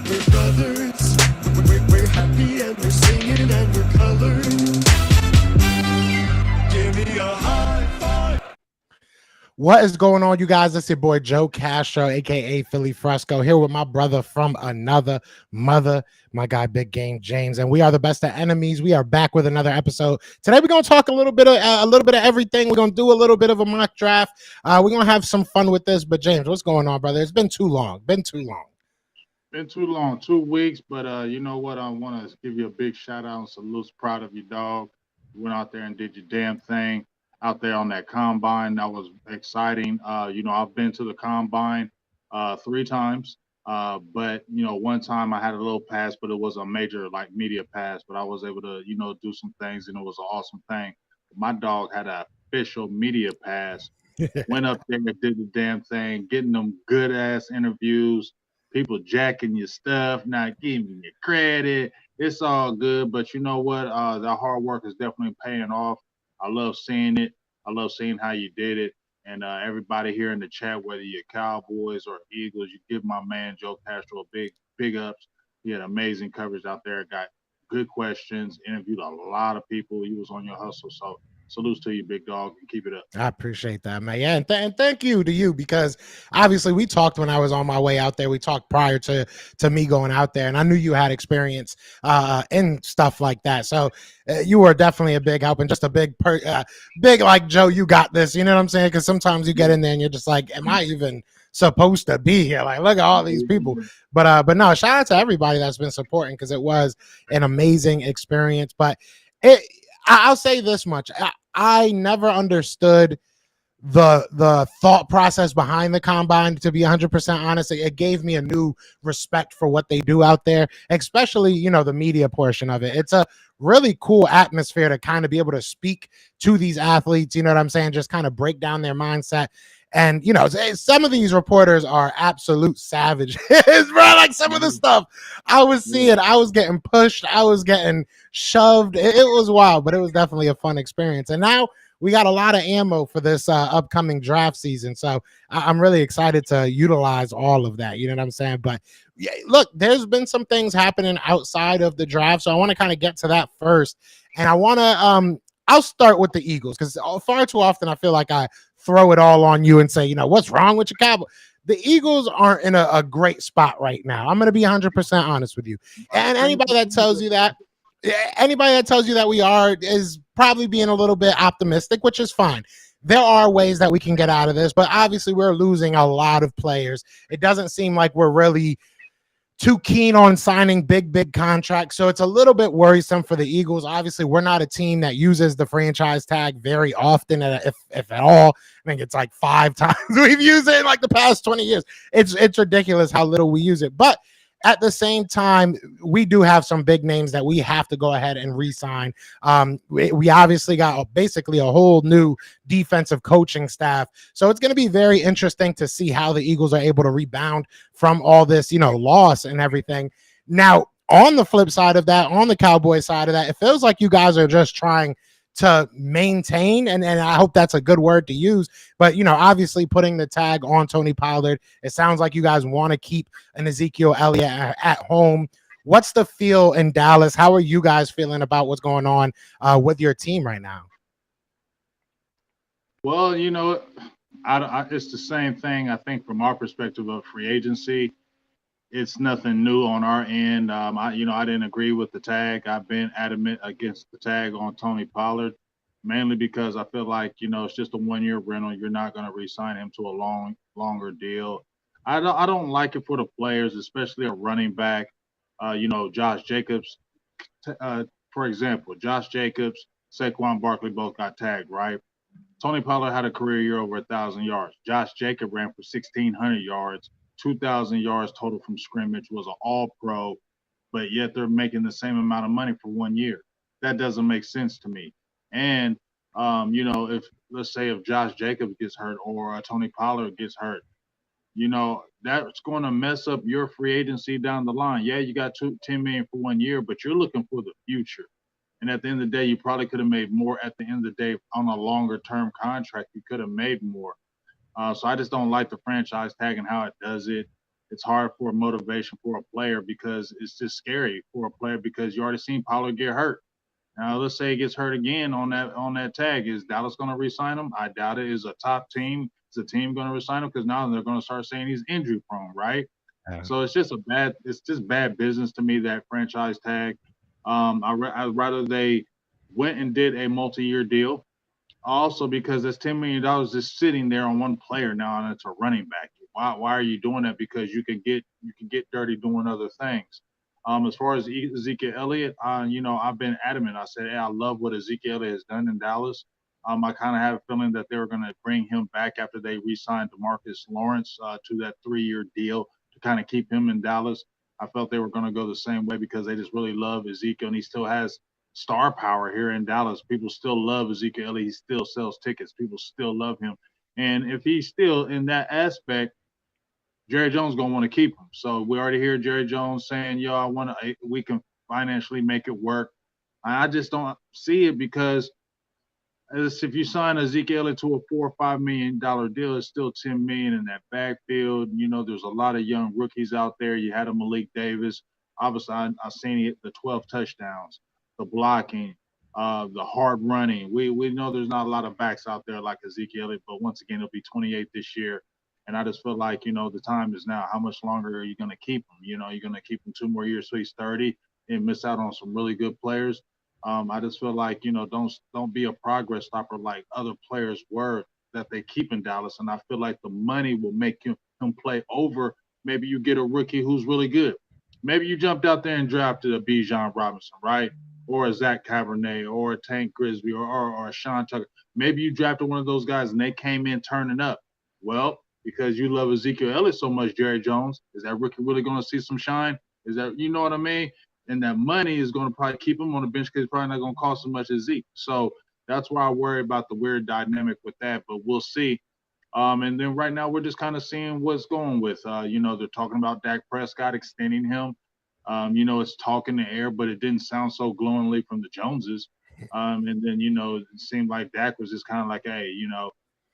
We're brothers, we're happy and we're singing and we're colored. Give me a high five. What is going on, you guys? It's your boy Joe Castro, aka Philly Fresco, here with my brother from another mother, my guy Big Game James, and we are the best of enemies. We are back with another episode. Today we're gonna talk a little bit of everything. We're gonna do a little bit of a mock draft. We're gonna have some fun with this. But James, what's going on, brother? It's been too long. Been too long. Been too long, 2 weeks, but you know what? I want to give you a big shout out and salute. Proud of you, dog. You went out there and did your damn thing out there on that combine. That was exciting. I've been to the combine 3 times, but one time I had a little pass, but it was a major like media pass. But I was able to do some things, and it was an awesome thing. My dog had an official media pass. Went up there, did the damn thing, getting them good ass interviews, people jacking your stuff, not giving you credit. It's all good, but you know what? The hard work is definitely paying off. I love seeing it. I love seeing how you did it. And everybody here in the chat, whether you're Cowboys or Eagles, you give my man Joe Castro a big ups. He had amazing coverage out there. Got good questions. Interviewed a lot of people. He was on your hustle. So salutes to you, big dog, and keep it up. I appreciate that, man. Yeah, and thank you to you, because obviously we talked when I was on my way out there. We talked prior to me going out there, and I knew you had experience in stuff like that. So you were definitely a big help, and just a big like, Joe, you got this. You know what I'm saying? Because sometimes you get in there and you're just like, am I even supposed to be here? Like, look at all these people. But no, shout out to everybody that's been supporting, because it was an amazing experience. But I'll say this much. I never understood the thought process behind the combine, to be 100% honest. It gave me a new respect for what they do out there, especially the media portion of it. It's a really cool atmosphere to kind of be able to speak to these athletes, you know what I'm saying, just kind of break down their mindset. And some of these reporters are absolute savages, bro. Like, some of the stuff I was seeing, I was getting pushed, I was getting shoved. It was wild, but it was definitely a fun experience. And now we got a lot of ammo for this upcoming draft season. So I'm really excited to utilize all of that. You know what I'm saying? But yeah, look, there's been some things happening outside of the draft. So I want to kind of get to that first. And I want to, I'll start with the Eagles, because far too often I feel like I throw it all on you and say, what's wrong with your Cowboys? The Eagles aren't in a great spot right now. I'm going to be 100% honest with you. And anybody that tells you that, we are, is probably being a little bit optimistic, which is fine. There are ways that we can get out of this, but obviously we're losing a lot of players. It doesn't seem like we're really too keen on signing big contracts. So it's a little bit worrisome for the Eagles. Obviously, we're not a team that uses the franchise tag very often, if at all. I think it's like 5 times we've used it in like the past 20 years. It's ridiculous how little we use it. But at the same time, we do have some big names that we have to go ahead and re-sign. We obviously got basically a whole new defensive coaching staff. So it's going to be very interesting to see how the Eagles are able to rebound from all this, loss and everything. Now, on the flip side of that, on the Cowboy side of that, it feels like you guys are just trying to maintain, and I hope that's a good word to use, but obviously putting the tag on Tony Pollard, it sounds like you guys want to keep an Ezekiel Elliott at home. What's the feel in Dallas? How are you guys feeling about what's going on with your team right now? Well, it's the same thing. I think from our perspective of free agency, it's nothing new on our end. I didn't agree with the tag. I've been adamant against the tag on Tony Pollard, mainly because I feel like it's just a 1 year rental. You're not going to re-sign him to a longer deal. I don't like it for the players, especially a running back. Josh Jacobs, for example, Josh Jacobs, Saquon Barkley both got tagged, right? Tony Pollard had a career year over 1,000 yards. Josh Jacob ran for 1,600 yards. 2,000 yards total from scrimmage, was an all-pro, but yet they're making the same amount of money for 1 year. That doesn't make sense to me. And, if let's say if Josh Jacobs gets hurt or Tony Pollard gets hurt, that's going to mess up your free agency down the line. Yeah, you got $10 million for 1 year, but you're looking for the future. And at the end of the day, you probably could have made more at the end of the day on a longer-term contract. You could have made more. So I just don't like the franchise tag and how it does it. it's hard for motivation for a player because it's just scary for a player because you already seen Pollard get hurt. Now let's say he gets hurt again on that tag. Is Dallas going to re-sign him? I doubt it. Is a top team? Is a team going to re-sign him? Because now they're going to start saying he's injury prone, right? So it's just bad business to me, that franchise tag. I'd rather they went and did a multi-year deal. Also, because that's $10 million just sitting there on one player now, and it's a running back. Why are you doing that? Because you can get dirty doing other things. As far as Ezekiel Elliott, I've been adamant. I said, hey, I love what Ezekiel Elliott has done in Dallas. I kind of have a feeling that they were going to bring him back after they re-signed DeMarcus Lawrence to that 3-year deal to kind of keep him in Dallas. I felt they were going to go the same way because they just really love Ezekiel, and he still has star power here in Dallas. People still love Ezekiel Elliott. He still sells tickets. People still love him. And if he's still in that aspect, Jerry Jones gonna want to keep him. So we already hear Jerry Jones saying, "Yo, we can financially make it work." I just don't see it because if you sign Ezekiel Elliott to a $4 or $5 million deal, it's still $10 million in that backfield. There's a lot of young rookies out there. You had a Malik Davis. Obviously, I seen it, the 12 touchdowns, the blocking, the hard running. We know there's not a lot of backs out there like Ezekiel Elliott, but once again, he'll be 28 this year. And I just feel like, the time is now. How much longer are you going to keep him? You're going to keep him 2 more years so he's 30 and miss out on some really good players. I just feel like, don't be a progress stopper like other players were that they keep in Dallas. And I feel like the money will make him play over. Maybe you get a rookie who's really good. Maybe you jumped out there and drafted a Bijan Robinson, right? Or a Zach Cabernet or a Tank Grisby or a Sean Tucker. Maybe you drafted one of those guys and they came in turning up. Well, because you love Ezekiel Elliott so much, Jerry Jones, is that rookie really going to see some shine? Is that, you know what I mean? And that money is going to probably keep him on the bench because it's probably not going to cost as much as Zeke. So that's why I worry about the weird dynamic with that, but we'll see. And then right now we're just kind of seeing what's going with. They're talking about Dak Prescott extending him. It's talk in the air, but it didn't sound so glowingly from the Joneses. And then, it seemed like Dak was just kind of like, hey,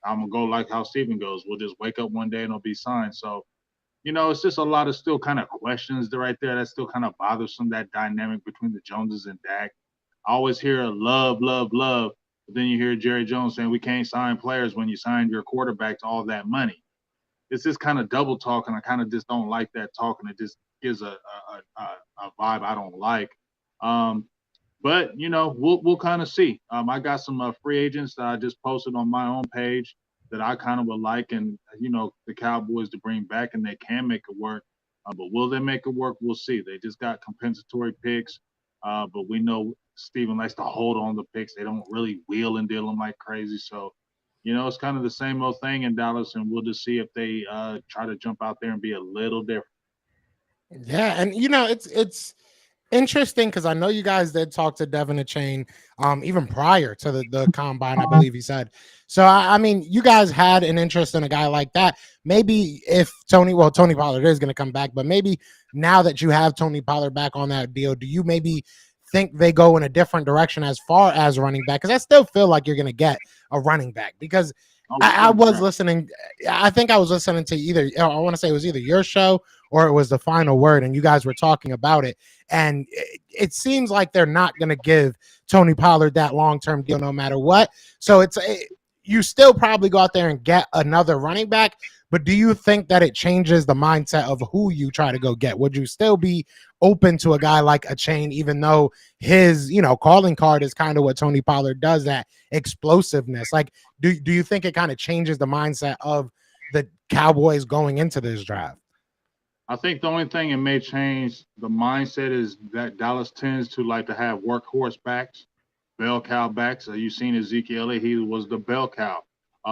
I'm going to go like how Steven goes. We'll just wake up one day and it'll be signed. So it's just a lot of still kind of questions right there. That's still kind of bothersome, that dynamic between the Joneses and Dak. I always hear love, love, love. But then you hear Jerry Jones saying we can't sign players when you signed your quarterback to all that money. It's just kind of double talk, and I kind of just don't like that talk, and it just gives a vibe I don't like. Um, but we'll kind of see. I got some free agents that I just posted on my own page that I kind of would like, and the Cowboys to bring back, and they can make it work. But will they make it work? We'll see. They just got compensatory picks, but we know Steven likes to hold on the picks. They don't really wheel and deal them like crazy. So, it's kind of the same old thing in Dallas, and we'll just see if they try to jump out there and be a little different. Yeah, and it's interesting because I know you guys did talk to Devin Achane even prior to the combine, I believe he said. So I mean, you guys had an interest in a guy like that. Maybe if Tony Pollard is going to come back, but maybe now that you have Tony Pollard back on that deal, do you maybe think they go in a different direction as far as running back? Because I still feel like you're going to get a running back because I was listening. I think I was listening to I want to say it was either your show or it was the Final Word, and you guys were talking about it. And it seems like they're not going to give Tony Pollard that long-term deal no matter what. So you still probably go out there and get another running back, but do you think that it changes the mindset of who you try to go get? Would you still be open to a guy like Achane, even though his, calling card is kind of what Tony Pollard does, that explosiveness? Like, do you think it kind of changes the mindset of the Cowboys going into this draft? I think the only thing it may change the mindset is that Dallas tends to like to have workhorse backs, bell cow backs. You've seen Ezekiel Elliott, he was the bell cow.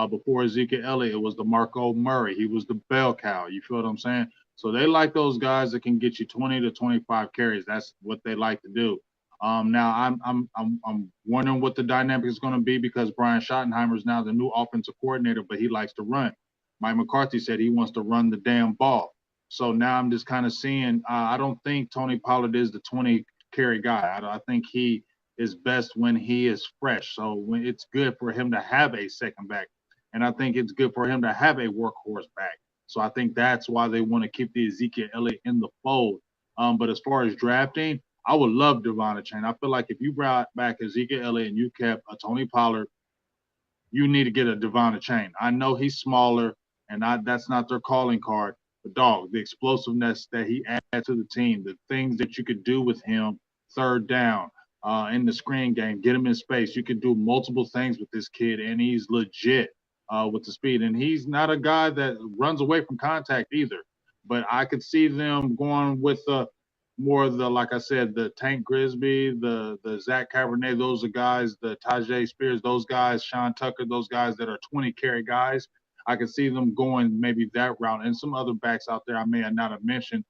Before Ezekiel Elliott, it was the Marco Murray. He was the bell cow. You feel what I'm saying? So they like those guys that can get you 20 to 25 carries. That's what they like to do. Now I'm wondering what the dynamic is going to be because Brian Schottenheimer is now the new offensive coordinator, but he likes to run. Mike McCarthy said he wants to run the damn ball. So now I'm just kind of seeing. I don't think Tony Pollard is the 20 carry guy. I think he is best when he is fresh. So when it's good for him to have a second back, and I think it's good for him to have a workhorse back. So I think that's why they want to keep the Ezekiel Elliott in the fold. But as far as drafting, I would love Devon Chain. I feel like if you brought back Ezekiel Elliott and you kept a Tony Pollard, you need to get a Devon Chain. I know he's smaller, and that's not their calling card. But dog, the explosiveness that he adds to the team, the things that you could do with him, third down, in the screen game, get him in space. You could do multiple things with this kid, and he's legit with the speed. And he's not a guy that runs away from contact either. But I could see them going with more of the, like I said, the Tank Grisby, the Zach Cabernet, those are guys, the Tajay Spears, those guys, Sean Tucker, those guys that are 20 carry guys. I could see them going maybe that route, and some other backs out there I may not have mentioned,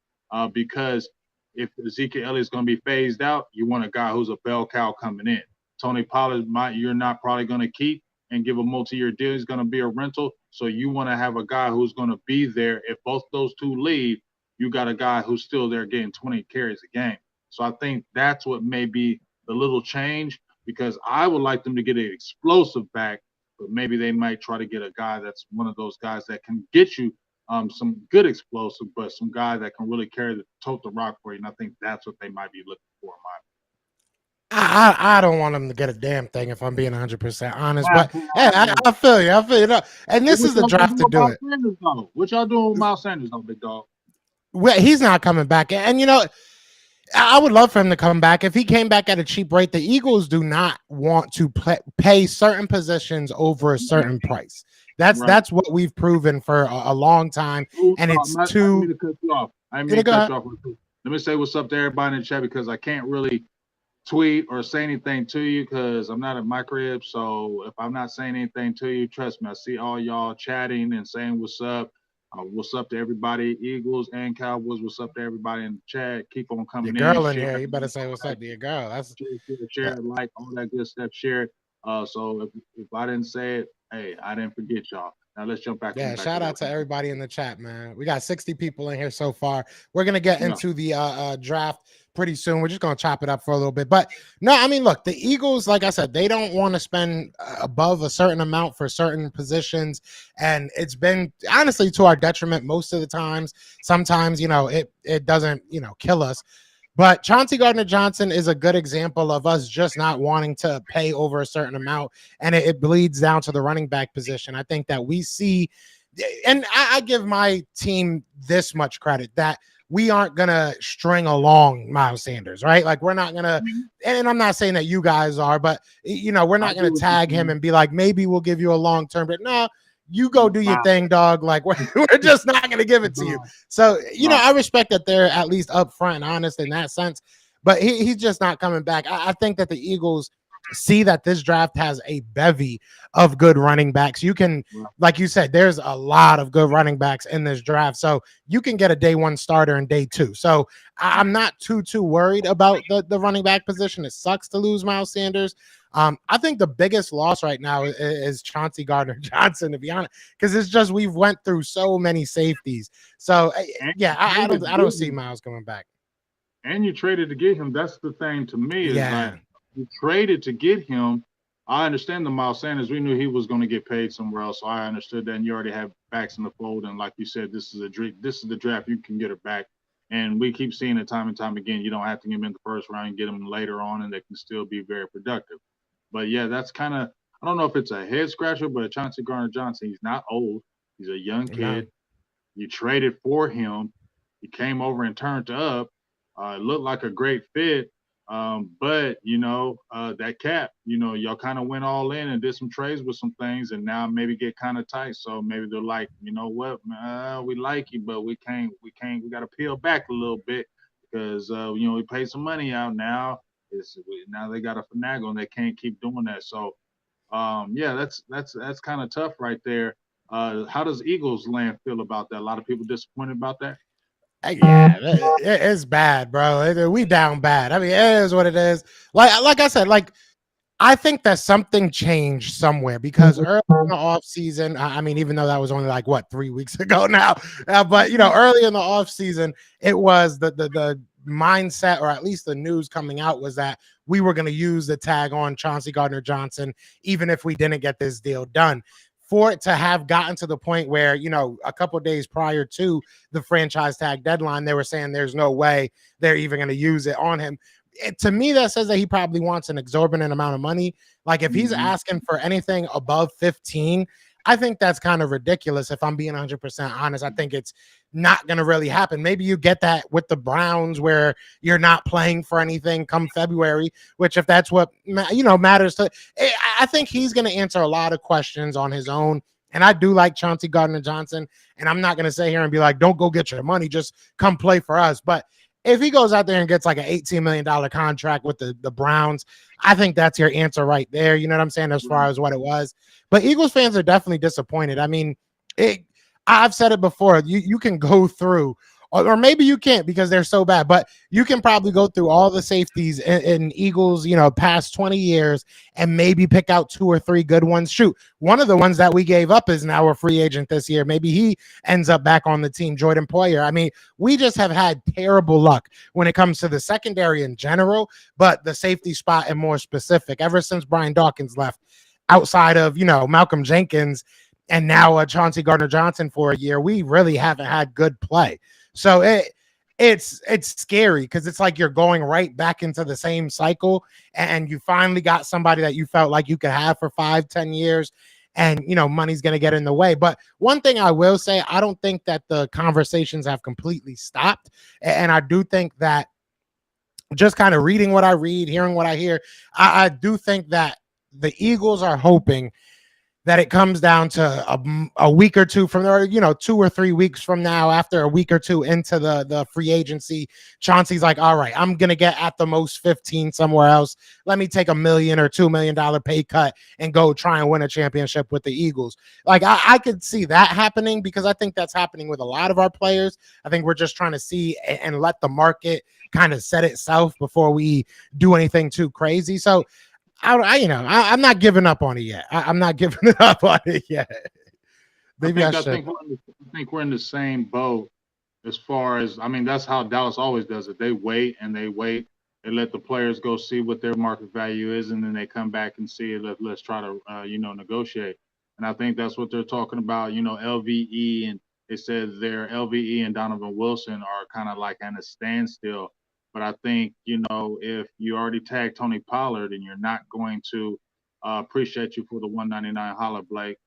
because if Ezekiel Elliott is going to be phased out, you want a guy who's a bell cow coming in. Tony Pollard, you're not probably going to keep and give a multi-year deal. He's going to be a rental, so you want to have a guy who's going to be there. If both those two leave, you got a guy who's still there getting 20 carries a game. So I think that's what may be the little change, because I would like them to get an explosive back, but maybe they might try to get a guy that's one of those guys that can get you some good explosive, but some guy that can really tote the rock for you. And I think that's what they might be looking for in my opinion. I don't want them to get a damn thing if I'm being 100% honest, but hey, I feel you. I feel you. And this is the draft to do it. What y'all doing with Miles Sanders, though, big dog? Well, he's not coming back. And, I would love for him to come back. If he came back at a cheap rate, the Eagles do not want to pay certain positions over a certain price. That's what we've proven for a long time. And it's too. I mean to cut you off. Let me say what's up to everybody in the chat, because I can't really tweet or say anything to you because I'm not at my crib. So if I'm not saying anything to you, trust me, I see all y'all chatting and saying what's up. What's up to everybody, Eagles and Cowboys? What's up to everybody in the chat? Keep on coming your girl in. Here, you better say what's up to your girl. That's share, like all that good stuff. Share it. So if I didn't say it, hey, I didn't forget y'all. Now let's jump back. Yeah, shout out to everybody in the chat, man. We got 60 people in here so far. We're gonna get into the draft pretty soon. We're just gonna chop it up for a little bit. But no, I mean, look, the Eagles, like I said, they don't want to spend above a certain amount for certain positions, and it's been honestly to our detriment most of the times. Sometimes, it doesn't, kill us. But Chauncey Gardner-Johnson is a good example of us just not wanting to pay over a certain amount, and it bleeds down to the running back position. I think that we see, and I give my team this much credit, that we aren't going to string along Miles Sanders, right? Like, we're not going to, and I'm not saying that you guys are, but, we're not going to tag him and be like, maybe we'll give you a long-term, but no, you go do your thing, dog. Like, we're just not going to give it to you. So, I respect that they're at least upfront and honest in that sense, but he's just not coming back. I think that the Eagles see that this draft has a bevy of good running backs. You can, like you said, there's a lot of good running backs in this draft. So you can get a day one starter in day two. So I'm not too worried about the running back position. It sucks to lose Miles Sanders. I think the biggest loss right now is Chauncey Gardner-Johnson, to be honest, because it's just we've went through so many safeties. So yeah, I don't see Miles coming back. And you traded to get him. That's the thing to me is like you traded to get him. I understand the Miles Sanders. We knew he was going to get paid somewhere else, so I understood that. And you already have backs in the fold, and like you said, this is the draft you can get her back. And we keep seeing it time and time again. You don't have to get them in the first round. You get them later on, and they can still be very productive. But, yeah, that's kind of – I don't know if it's a head-scratcher, but Chauncey Gardner-Johnson, he's not old. He's a young kid. No. You traded for him. He came over and turned up. It looked like a great fit. But, that cap, y'all kind of went all in and did some trades with some things and now maybe get kind of tight. So maybe they're like, you know what, we like you, but we got to peel back a little bit because, we paid some money out now. Now they got a finagle and they can't keep doing that. So, that's kind of tough right there. How does Eagles land feel about that? A lot of people disappointed about that. Yeah, it's bad, bro. We down bad. I mean, it is what it is. Like I said, I think that something changed somewhere because early in the off season, I mean, even though that was only 3 weeks ago now, but early in the off season, it was the mindset, or at least the news coming out, was that we were going to use the tag on Chauncey Gardner-Johnson, even if we didn't get this deal done. for it to have gotten to the point where, you know, a couple of days prior to the franchise tag deadline, they were saying there's no way they're even going to use it on him. To me, that says that he probably wants an exorbitant amount of money. Like if he's asking for anything above 15, I think that's kind of ridiculous. If I'm being 100% honest, I think it's not going to really happen. Maybe you get that with the Browns where you're not playing for anything come February, which if that's what, you know, matters to, I think he's going to answer a lot of questions on his own. And I do like Chauncey Gardner-Johnson, and I'm not going to sit here and be like, don't go get your money, just come play for us. But if he goes out there and gets like an $18 million contract with the Browns, I think that's your answer right there. You know what I'm saying? As far as what it was. But Eagles fans are definitely disappointed. I mean, I've said it before. You can go through, or maybe you can't because they're so bad, but you can probably go through all the safeties in Eagles, you know, past 20 years and maybe pick out 2 or 3 good ones. Shoot, one of the ones that we gave up is now a free agent this year. Maybe he ends up back on the team, Jordan Poyer. I mean, we just have had terrible luck when it comes to the secondary in general, but the safety spot and more specific ever since Brian Dawkins left, outside of, you know, Malcolm Jenkins and now Chauncey Gardner-Johnson for a year, we really haven't had good play. So it's scary because it's like you're going right back into the same cycle, and you finally got somebody that you felt like you could have for 5-10 years, and you know money's going to get in the way. But one thing I will say, I don't think that the conversations have completely stopped, and I do think that just kind of reading what I read, hearing what I hear, I do think that the Eagles are hoping that it comes down to a week or two from there, you know, 2 or 3 weeks from now, after a week or two into the free agency, Chauncey's like, all right, I'm going to get at the most 15 somewhere else. Let me take $1 million or $2 million pay cut and go try and win a championship with the Eagles. Like I could see that happening because I think that's happening with a lot of our players. I think we're just trying to see and let the market kind of set itself before we do anything too crazy. So I'm not giving up on it yet. I'm not giving up on it yet. Maybe I think we're in the same boat as far as, I mean, that's how Dallas always does it. They wait and they wait. They let the players go see what their market value is, and then they come back and see it. Let's try to, negotiate. And I think that's what they're talking about, LVE. And they said their LVE and Donovan Wilson are kind of like at a standstill. But I think, if you already tagged Tony Pollard and you're not going to appreciate you for the $199 holler, Blake.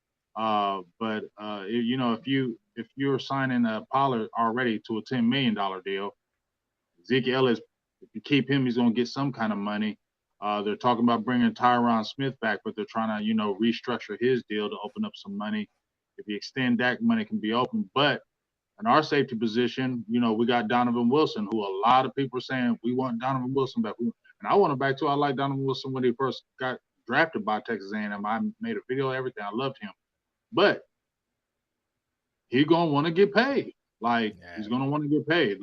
If you're signing a Pollard already to a $10 million deal, Zeke Ellis, if you keep him, he's going to get some kind of money. They're talking about bringing Tyron Smith back, but they're trying to, restructure his deal to open up some money. If you extend that, money can be open. But in our safety position, we got Donovan Wilson, who a lot of people are saying we want Donovan Wilson back. And I want him back too. I like Donovan Wilson when he first got drafted by Texas A&M. I made a video, everything. I loved him. But he's going to want to get paid. He's going to want to get paid.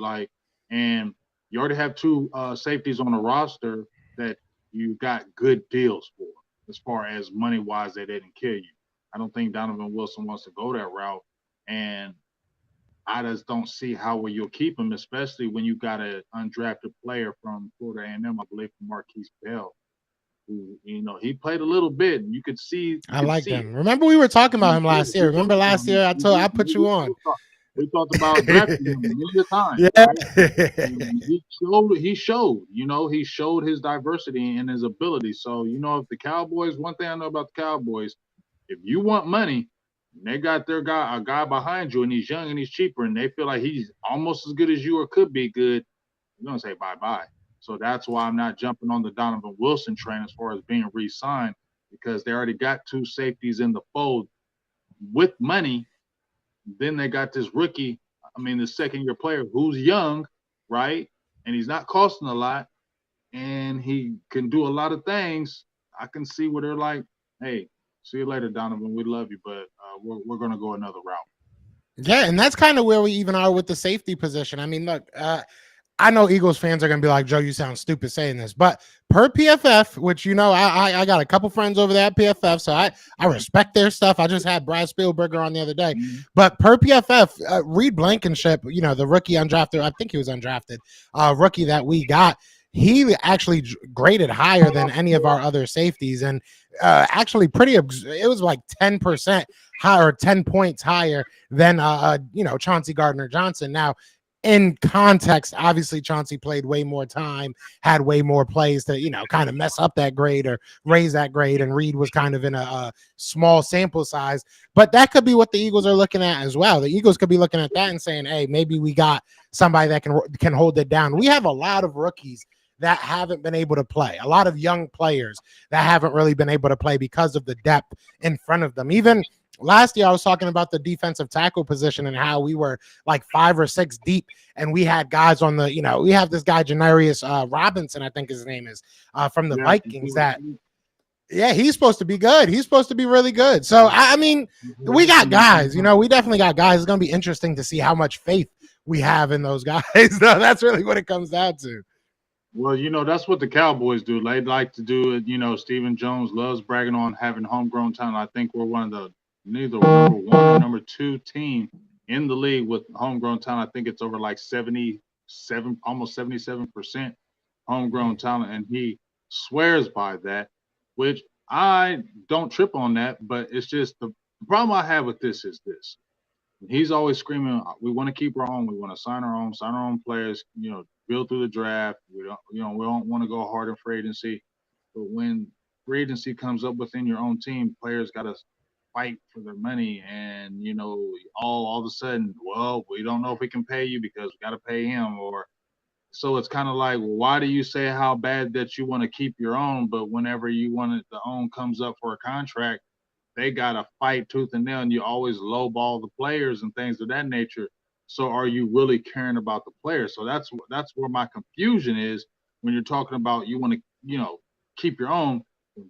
And you already have 2 safeties on the roster that you got good deals for as far as money-wise they didn't kill you. I don't think Donovan Wilson wants to go that route. And I just don't see how you'll keep him, especially when you got an undrafted player from Florida A&M, I believe, from Marquise Bell, who, he played a little bit, and you could see. I like him. Remember we were talking about him last year. Remember last year I put you on. We talked about drafting him many times. Yeah. Right? He showed his diversity and his ability. So, if the Cowboys, one thing I know about the Cowboys, if you want money, they got a guy behind you, and he's young and he's cheaper, and they feel like he's almost as good as you or could be good, you're going to say bye-bye. So that's why I'm not jumping on the Donovan Wilson train as far as being re-signed, because they already got 2 safeties in the fold with money. Then they got this rookie, the second-year player who's young, right? And he's not costing a lot, and he can do a lot of things. I can see where they're like, hey, see you later, Donovan. We love you, but we're going to go another route. Yeah, and that's kind of where we even are with the safety position. I mean, look, I know Eagles fans are going to be like, Joe, you sound stupid saying this, but per PFF, which, I got a couple friends over there at PFF, so I respect their stuff. I just had Brad Spielberger on the other day. Mm-hmm. But per PFF, Reed Blankenship, the rookie undrafted, I think he was undrafted, rookie that we got, he actually graded higher than any of our other safeties, and actually it was like 10% higher, 10 points higher than Chauncey Gardner-Johnson. Now, in context, obviously Chauncey played way more time, had way more plays to kind of mess up that grade or raise that grade, and Reed was kind of in a small sample size. But that could be what the Eagles are looking at as well. The Eagles could be looking at that and saying, hey, maybe we got somebody that can hold it down. We have a lot of rookies that haven't been able to play, a lot of young players that haven't really been able to play because of the depth in front of them. Even last year, I was talking about the defensive tackle position and how we were like 5 or 6 deep, and we had guys on the, we have this guy, Janarius Robinson, I think his name is, from the Vikings that, yeah, he's supposed to be good. He's supposed to be really good. So, I mean, we got guys, we definitely got guys. It's going to be interesting to see how much faith we have in those guys. That's really what it comes down to. Well, that's what the Cowboys do. They like to do it. Stephen Jones loves bragging on having homegrown talent. I think we're one of the neither number one or number two team in the league with homegrown talent. I think it's over like 77, almost 77% homegrown talent, and he swears by that, which I don't trip on that. But it's just the problem I have with this is this. He's always screaming, we want to keep our own. We want to sign our own players, build through the draft. We don't want to go hard in free agency. But when free agency comes up within your own team, players got to fight for their money. And, all of a sudden, well, we don't know if we can pay you because we got to pay him. Or so it's kind of like, well, why do you say how bad that you want to keep your own? But whenever the own comes up for a contract, they got to fight tooth and nail, and you always lowball the players and things of that nature. So are you really caring about the players? So that's where my confusion is when you're talking about you want to, keep your own.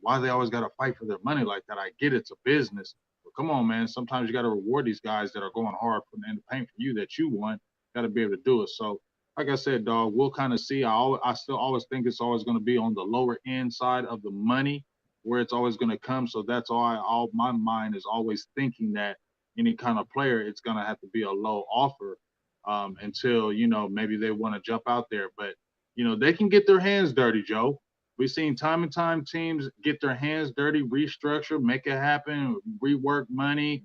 Why they always got to fight for their money like that? I get it's a business, but come on, man. Sometimes you got to reward these guys that are going hard in the paint for you that you want. Got to be able to do it. So, like I said, dog, we'll kind of see. I still always think it's always going to be on the lower end side of the money where it's always going to come. So that's all my mind is always thinking that any kind of player, it's going to have to be a low offer until, maybe they want to jump out there. But, they can get their hands dirty, Joe. We've seen time and time teams get their hands dirty, restructure, make it happen, rework money,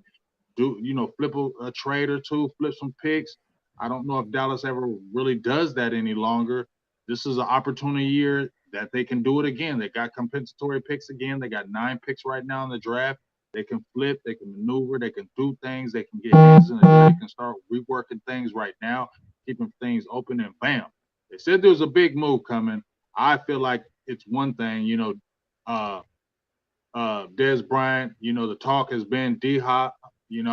flip a trade or two, flip some picks. I don't know if Dallas ever really does that any longer. This is an opportunity year that they can do it again. They got compensatory picks again. They got 9 picks right now in the draft. They can flip, they can maneuver, they can do things, they can get hands in the dirt, they can start reworking things right now, keeping things open, and bam. They said there was a big move coming. I feel like it's one thing, Des Bryant, the talk has been D-Hop, Des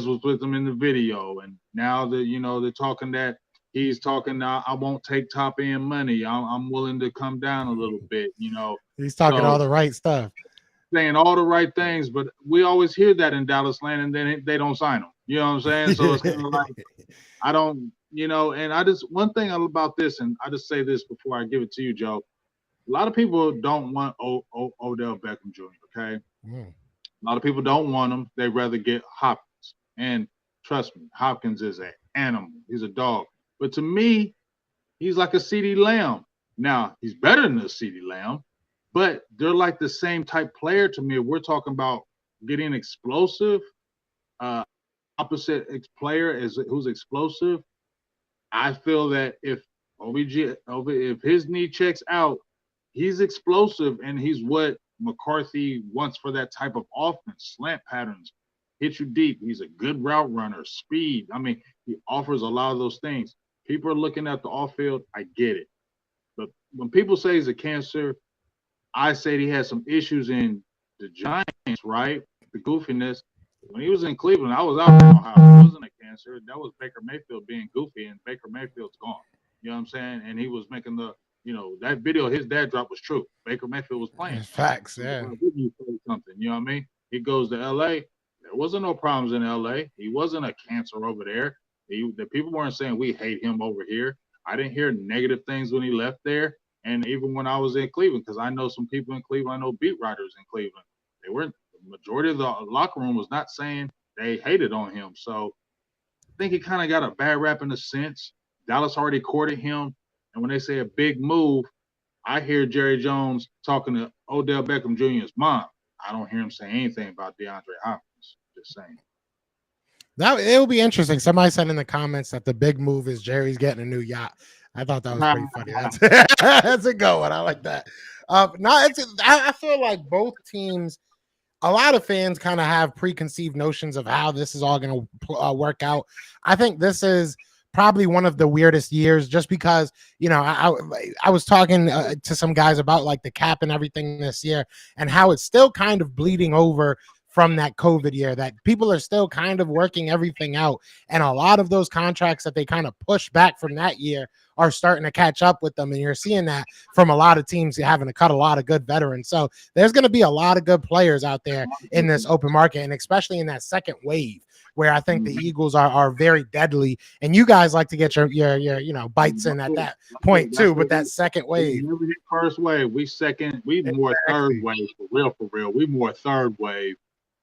was with them in the video, and now they're talking that he's talking now. I won't take top end money. I'm willing to come down a little bit. He's talking all the right stuff, saying all the right things, but we always hear that in Dallas land, and then they don't sign them. You know what I'm saying? So it's kind of like I don't, and I just one thing about this, and I just say this before I give it to you, Joe. A lot of people don't want Odell Beckham Jr. Okay. A lot of people don't want him. They'd rather get Hopkins. And trust me, Hopkins is an animal. He's a dog. But to me, he's like a CeeDee Lamb. Now, he's better than a CeeDee Lamb, but they're like the same type player to me. If we're talking about getting explosive, opposite player who's explosive, I feel that if his knee checks out, he's explosive, and he's what McCarthy wants for that type of offense. Slant patterns, hit you deep. He's a good route runner, speed. I mean, he offers a lot of those things. People are looking at the off field. I get it. But when people say he's a cancer, I say he has some issues in the Giants, right? The goofiness. When he was in Cleveland, I was out there in Ohio. It wasn't a cancer. That was Baker Mayfield being goofy, and Baker Mayfield's gone. You know what I'm saying? And he was making that video his dad dropped was true. Baker Mayfield was playing. Facts, yeah. Something, you know what I mean? He goes to L.A. There wasn't no problems in L.A. He wasn't a cancer over there. The people weren't saying we hate him over here. I didn't hear negative things when he left there. And even when I was in Cleveland, because I know some people in Cleveland, I know beat writers in Cleveland. They weren't, the majority of the locker room was not saying they hated on him. So I think he kind of got a bad rap in a sense. Dallas already courted him. And when they say a big move, I hear Jerry Jones talking to Odell Beckham Jr.'s mom. I don't hear him say anything about DeAndre Hopkins. Just saying. That it'll be interesting. Somebody said in the comments that the big move is Jerry's getting a new yacht. I thought that was pretty funny. That's a good one. I like that. No, I feel like both teams. A lot of fans kind of have preconceived notions of how this is all going to work out. I think this is probably one of the weirdest years, just because I was talking to some guys about like the cap and everything this year, and how it's still kind of bleeding over from that COVID year, that people are still kind of working everything out. And a lot of those contracts that they kind of pushed back from that year are starting to catch up with them. And you're seeing that from a lot of teams having to cut a lot of good veterans. So there's going to be a lot of good players out there in this open market, and especially in that second wave, where I think the Eagles are very deadly. And you guys like to get your bites in at that point too, but that second wave. We hit first wave. We more third wave for real. We more third wave.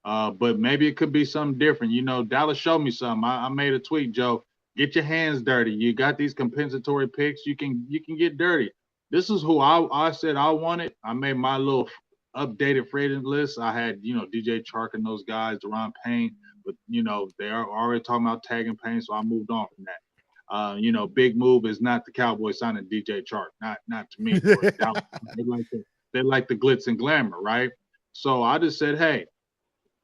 But maybe it could be something different. Dallas showed me something. I made a tweet, Joe. Get your hands dirty. You got these compensatory picks. You can get dirty. This is who I said I wanted. I made my little updated free agent list. I had, DJ Chark and those guys, Deron Payne, but they are already talking about tagging Payne, so I moved on from that. Big move is not the Cowboys signing DJ Chark. Not to me. They like the glitz and glamour, right? So I just said, hey,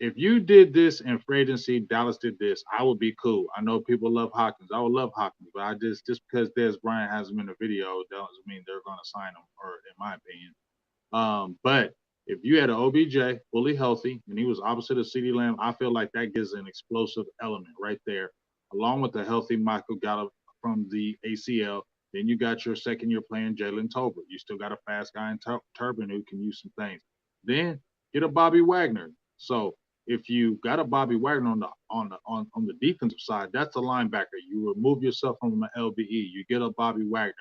if you did this in free agency, Dallas did this, I would be cool. I know people love Hopkins. I would love Hopkins, but I just because Dez Bryant has him in a video doesn't mean they're going to sign him, or in my opinion. But if you had an OBJ fully healthy and he was opposite of CeeDee Lamb, I feel like that gives an explosive element right there, along with the healthy Michael Gallup from the ACL. Then you got your second year playing Jalen Tolbert. You still got a fast guy in Turbin who can use some things. Then get a Bobby Wagner. So if you got a Bobby Wagner on the defensive side, that's a linebacker. You remove yourself from an LBE. You get a Bobby Wagner.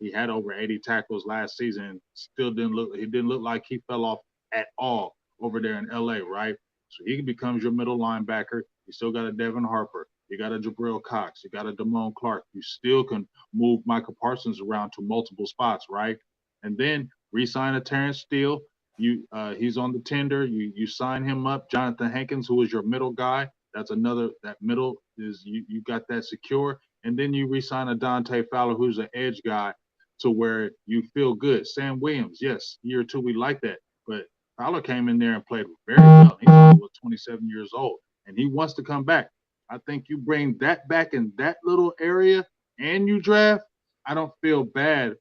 He had over 80 tackles last season. Still didn't look like he fell off at all over there in LA, right? So he becomes your middle linebacker. You still got a Devin Harper. You got a Jabril Cox. You got a Damone Clark. You still can move Micah Parsons around to multiple spots, right? And then re-sign a Terrence Steele. He's on the tender. You sign him up. Jonathan Hankins, who is your middle guy. That's another. That middle is you got that secure. And then you re-sign a Dante Fowler, who's an edge guy, to where you feel good. Sam Williams, yes, year two, we like that. But Fowler came in there and played very well. He's only 27 years old, and he wants to come back. I think you bring that back in that little area, and you draft. I don't feel bad.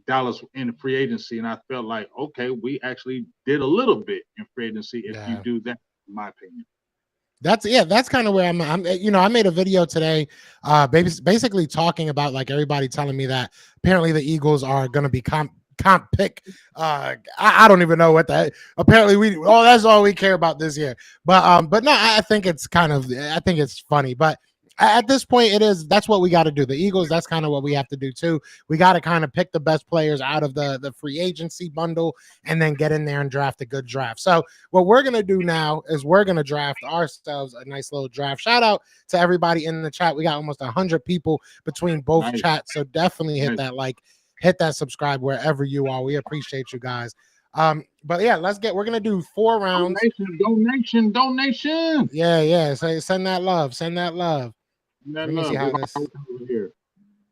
Dallas in free agency, and I felt like, okay, we actually did a little bit in free agency if you do that, in my opinion. That's kind of where I'm I made a video today basically talking about like everybody telling me that apparently the Eagles are going to be comp pick. I don't even know what that. Apparently that's all we care about this year. But no, I think it's funny. But at this point, that's what we got to do. The Eagles, that's kind of what we have to do too. We got to kind of pick the best players out of the free agency bundle and then get in there and draft a good draft. So what we're going to do now is we're going to draft ourselves a nice little draft. Shout out to everybody in the chat. We got almost 100 people between both chats. So definitely hit that like, hit that subscribe wherever you are. We appreciate you guys. But yeah, we're going to do 4 rounds. Donation. Yeah. So send that love. Let me see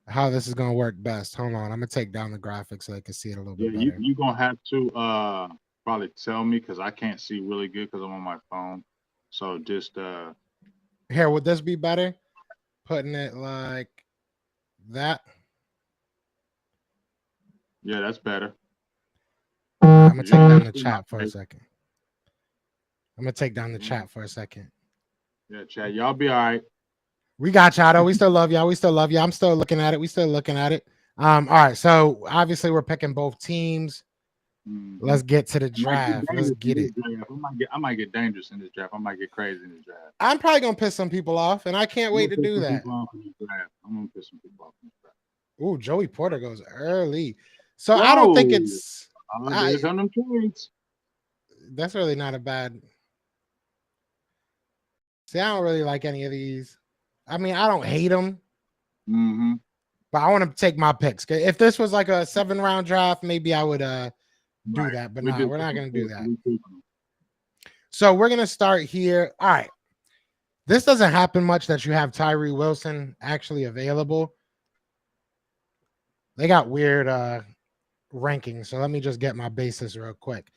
how this is gonna work best. Hold on, I'm gonna take down the graphics so I can see it a little bit better. You're gonna have to probably tell me because I can't see really good because I'm on my phone. So just here, would this be better? Putting it like that. Yeah, that's better. I'm gonna take down the chat for a second. Yeah, chat. Y'all be all right. We got y'all though. We still love y'all. I'm still looking at it. All right. So obviously we're picking both teams. Let's get to the draft. Let's get it. I might get dangerous in this draft. I might get crazy in this draft. I'm probably gonna piss some people off, and I can't wait to do that. I'm gonna piss some people off in this draft. Ooh, Joey Porter goes early. So I don't think it's that's really not a bad. See, I don't really like any of these. I mean, I don't hate them. but I want to take my picks. If this was like a 7-round draft, maybe I would do Right. that, but We no, just we're not going to do that. we keep them. So we're going to start here. All right. This doesn't happen much that you have Tyree Wilson actually available. They got weird rankings, so let me just get my basis real quick.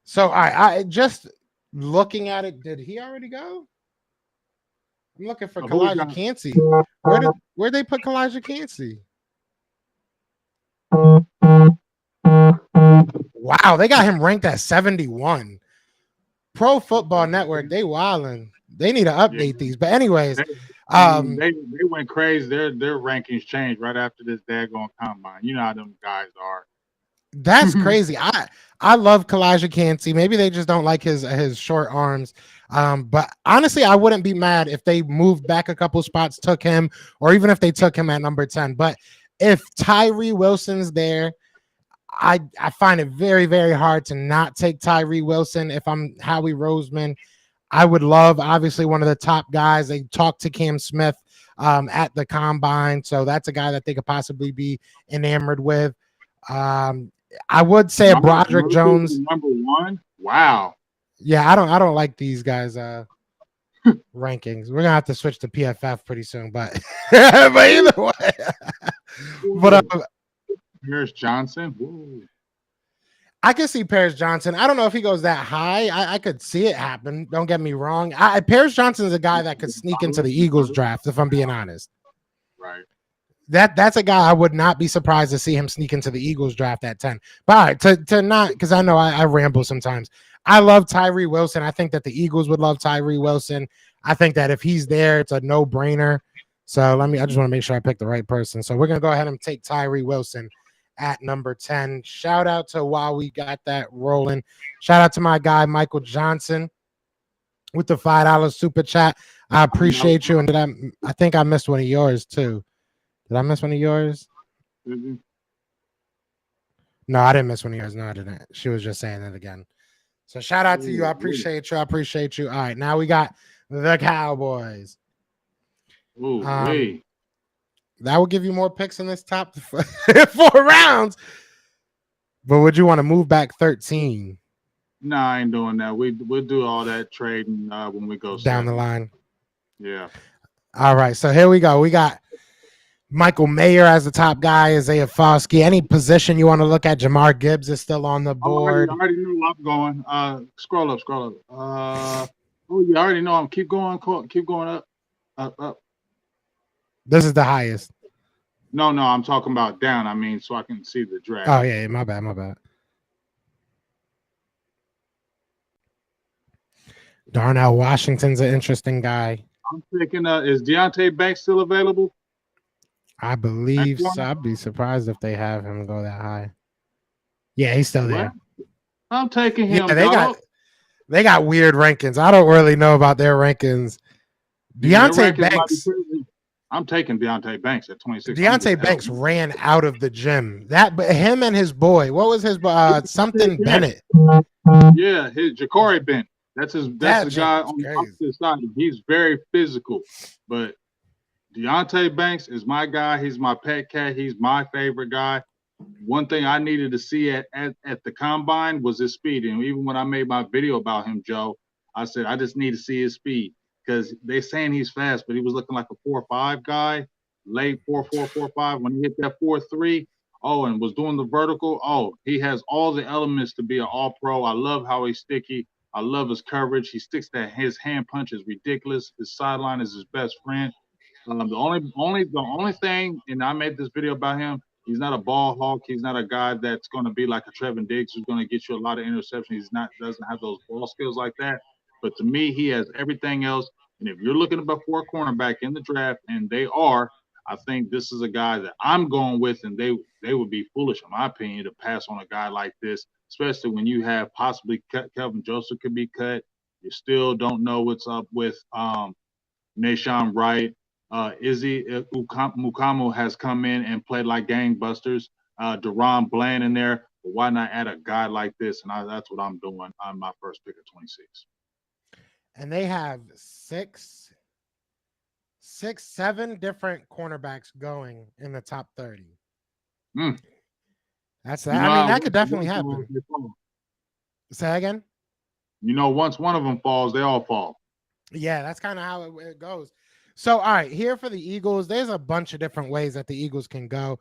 So I just looking at it, did he already go? I'm looking for Who we Kalijah got? Cansey. Where'd they put Kalijah Cansey? Wow, they got him ranked at 71. Pro Football Network, they wildin'. They need to update these. But anyways, They went crazy. Their rankings changed right after this daggone combine. You know how them guys are. that's crazy. I love Kalijah Cansey. Maybe they just don't like his short arms. But honestly, I wouldn't be mad if they moved back a couple spots, took him, or even if they took him at number 10. But if Tyree Wilson's there, I find it very, very hard to not take Tyree Wilson. If I'm Howie Roseman, I would love, obviously, one of the top guys. They talked to Cam Smith at the combine, so that's a guy that they could possibly be enamored with. I would say Broderick Jones. Number 1. Wow. Yeah, I don't like these guys rankings. We're gonna have to switch to PFF pretty soon, but but either way. But Here's Johnson. Whoa. I could see Paris Johnson. I don't know if he goes that high. I could see it happen. Don't get me wrong. Paris Johnson is a guy that could sneak into the Eagles draft, if I'm being honest. Right. That's a guy I would not be surprised to see him sneak into the Eagles draft at 10. But all right, to not, because I know I ramble sometimes. I love Tyree Wilson. I think that the Eagles would love Tyree Wilson. I think that if he's there, it's a no-brainer. So I just want to make sure I pick the right person. So we're gonna go ahead and take Tyree Wilson at number 10. Shout out to while we got that rolling. Shout out to my guy Michael Johnson with the $5 super chat. I appreciate you. And I think I missed one of yours too. Did I miss one of yours? Mm-hmm. No, I didn't miss one of yours. No, I didn't. She was just saying it again. So shout out to you. I appreciate you. I appreciate you. All right, now we got the Cowboys. Ooh, that will give you more picks in this top 4 rounds. But would you want to move back 13? No, I ain't doing that. We'll do all that trading when we go down the line. Yeah. All right, so here we go. We got Michael Mayer as the top guy, Isaiah Foskey. Any position you want to look at, Jamar Gibbs is still on the board. I already knew I'm going. Scroll up. Oh, you already know I'm. Keep going up. This is the highest. No, I'm talking about down. I mean, so I can see the draft. Oh, yeah, my bad. Darnell Washington's an interesting guy. I'm thinking, is Deontay Banks still available? I believe so. I'd be surprised if they have him go that high. Yeah, he's still there. I'm taking him. Yeah, they got weird rankings. I don't really know about their rankings. Deontay Banks. I'm taking Deontay Banks at 26. Deontay Banks ran out of the gym. But him and his boy. What was his something Bennett? Yeah, his Ja'Cory Bennett. That's the guy on the opposite side. He's very physical, but Deontay Banks is my guy. He's my pet cat. He's my favorite guy. One thing I needed to see at the combine was his speed. And even when I made my video about him, Joe, I said, I just need to see his speed because they're saying he's fast, but he was looking like a 4.5 guy, late 4.4, 4.5. When he hit that 4.3, and was doing the vertical, he has all the elements to be an all-pro. I love how he's sticky. I love his coverage. He sticks that his hand punch is ridiculous. His sideline is his best friend. The only thing, and I made this video about him, he's not a ball hawk. He's not a guy that's going to be like a Trevin Diggs who's going to get you a lot of interceptions. Doesn't have those ball skills like that. But to me, he has everything else. And if you're looking for a cornerback in the draft, and they are, I think this is a guy that I'm going with, and they would be foolish, in my opinion, to pass on a guy like this, especially when you have possibly Kelvin Joseph could be cut. You still don't know what's up with Nashawn Wright. Izzy Mukamu has come in and played like gangbusters. Deron Bland in there. But why not add a guy like this? And that's what I'm doing on my first pick of 26. And they have 6, 7 different cornerbacks going in the top 30. Mm. That's You that. know I mean, how that could definitely once happen. they fall. Say again. You know, once one of them falls, they all fall. Yeah, that's kind of how it goes. So, all right, here for the Eagles, there's a bunch of different ways that the Eagles can go,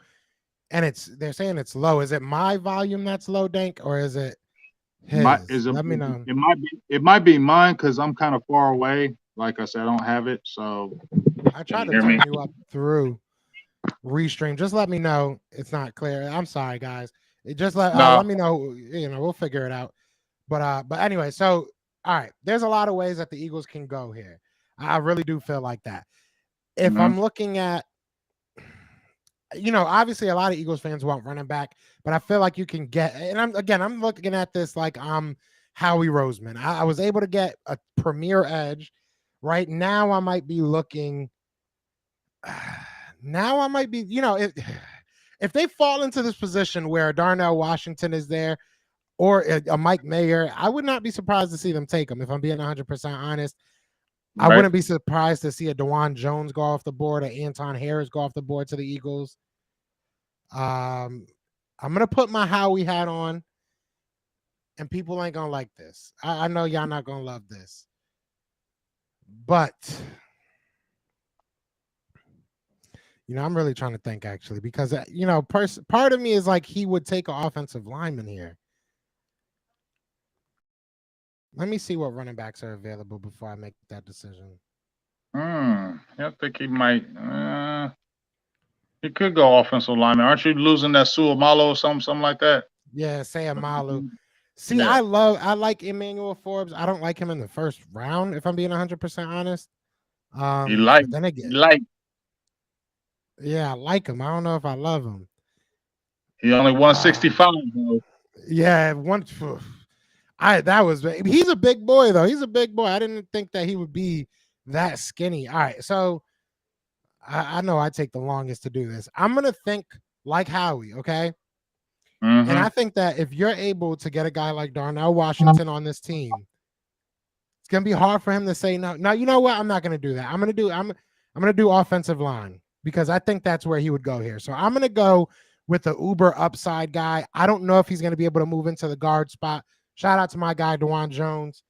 and they're saying it's low. Is it my volume that's low, Dank, or is it his? Let me know. It might be mine because I'm kind of far away. Like I said, I don't have it. So I can tried you to hear me? turn you up through Restream. Just let me know it's not clear. I'm sorry, guys. It just No. let me know. We'll figure it out. But anyway, so all right, there's a lot of ways that the Eagles can go here. I really do feel like that. If Mhm. I'm looking at, obviously a lot of Eagles fans want running back, but I feel like you can get, and I'm looking at this like I'm Howie Roseman. I was able to get a premier edge. Right now, I might be looking. Now I might be, if they fall into this position where Darnell Washington is there or a Mike Mayer, I would not be surprised to see them take him. If I'm being 100% honest, I Right. wouldn't be surprised to see a DeJuan Jones go off the board, or Anton Harris go off the board to the Eagles. I'm gonna put my Howie hat on, and people ain't gonna like this. I know y'all not gonna love this, but I'm really trying to think actually because part of me is like he would take an offensive lineman here. Let me see what running backs are available before I make that decision. I think he might. He could go offensive lineman. Aren't you losing that Suamalo or something like that? Yeah, say Amalu. See, Yeah. I like Emmanuel Forbes. I don't like him in the first round, if I'm being 100% honest. But then He again, like. yeah, I like him. I don't know if I love him. He only Uh 165 though. yeah, he's a big boy though. He's a big boy. I didn't think that he would be that skinny. All right, so I know I take the longest to do this. I'm gonna think like Howie, okay? And Mm-hmm. I think that if you're able to get a guy like Darnell Washington on this team, it's gonna be hard for him to say no. Now, you know what? I'm not gonna do that. I'm gonna do offensive line because I think that's where he would go here. So I'm gonna go with the uber upside guy. I don't know if he's gonna be able to move into the guard spot. Shout out to my guy DeJuan Jones.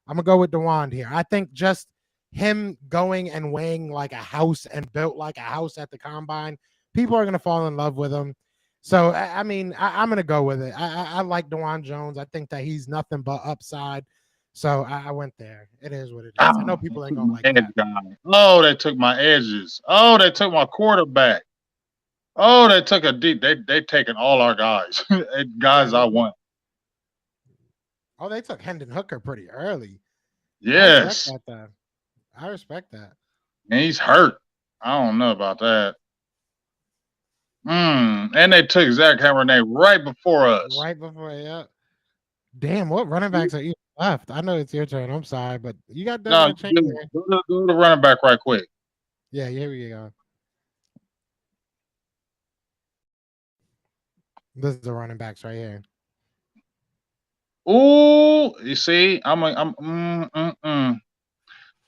I'm gonna go with DeJuan here. I think just him going and weighing like a house and built like a house at the combine, people are gonna fall in love with him. So I mean, I'm gonna go with it. I like DeJuan Jones. I think that he's nothing but upside. So I went there. It is what it is. I know Oh, they people ain't took gonna my like edge that. guy. Oh, they took my edges. Oh, they took my quarterback. Oh, they took a deep. They taking all our guys. Yeah. Guys I want. They took Hendon Hooker pretty early. I respect Yes. that. Though. I respect that. And he's hurt. I don't know about that. And they took Zach Cabernet right before us. Right before, yeah. Damn, what running backs are you left? I know it's your turn. I'm sorry, but you got No, Desmond Chain here. go to running back right quick. Yeah, here we go. This is the running backs right here. Ooh, you see,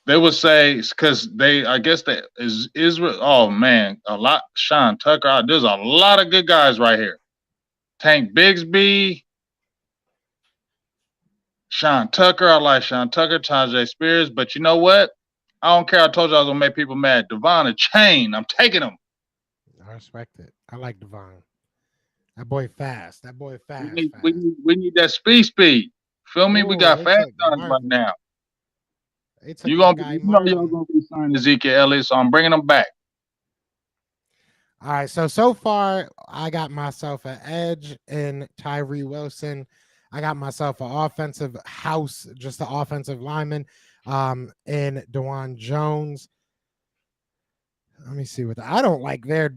They would say because I guess that is Israel. Oh man, a lot. Sean Tucker. There's a lot of good guys right here. Tank Bigsby, Sean Tucker. I like Sean Tucker, Tajay Spears. But you know what? I don't care. I told you I was gonna make people mad. Devon and Chain. I'm taking him. I respect it. I like Devon. That boy fast. That boy We fast, need, we fast. need, we need that speed. Feel me? We Oh, got they fast took guys right Marvin. now. They took my guy Y'all Marvin. gonna be signing Ezekiel Elliott, so I'm bringing them back. All right, so far I got myself an edge in Tyree Wilson. I got myself an offensive house, just an offensive lineman, in DeJuan Jones. Let me see what I don't like there.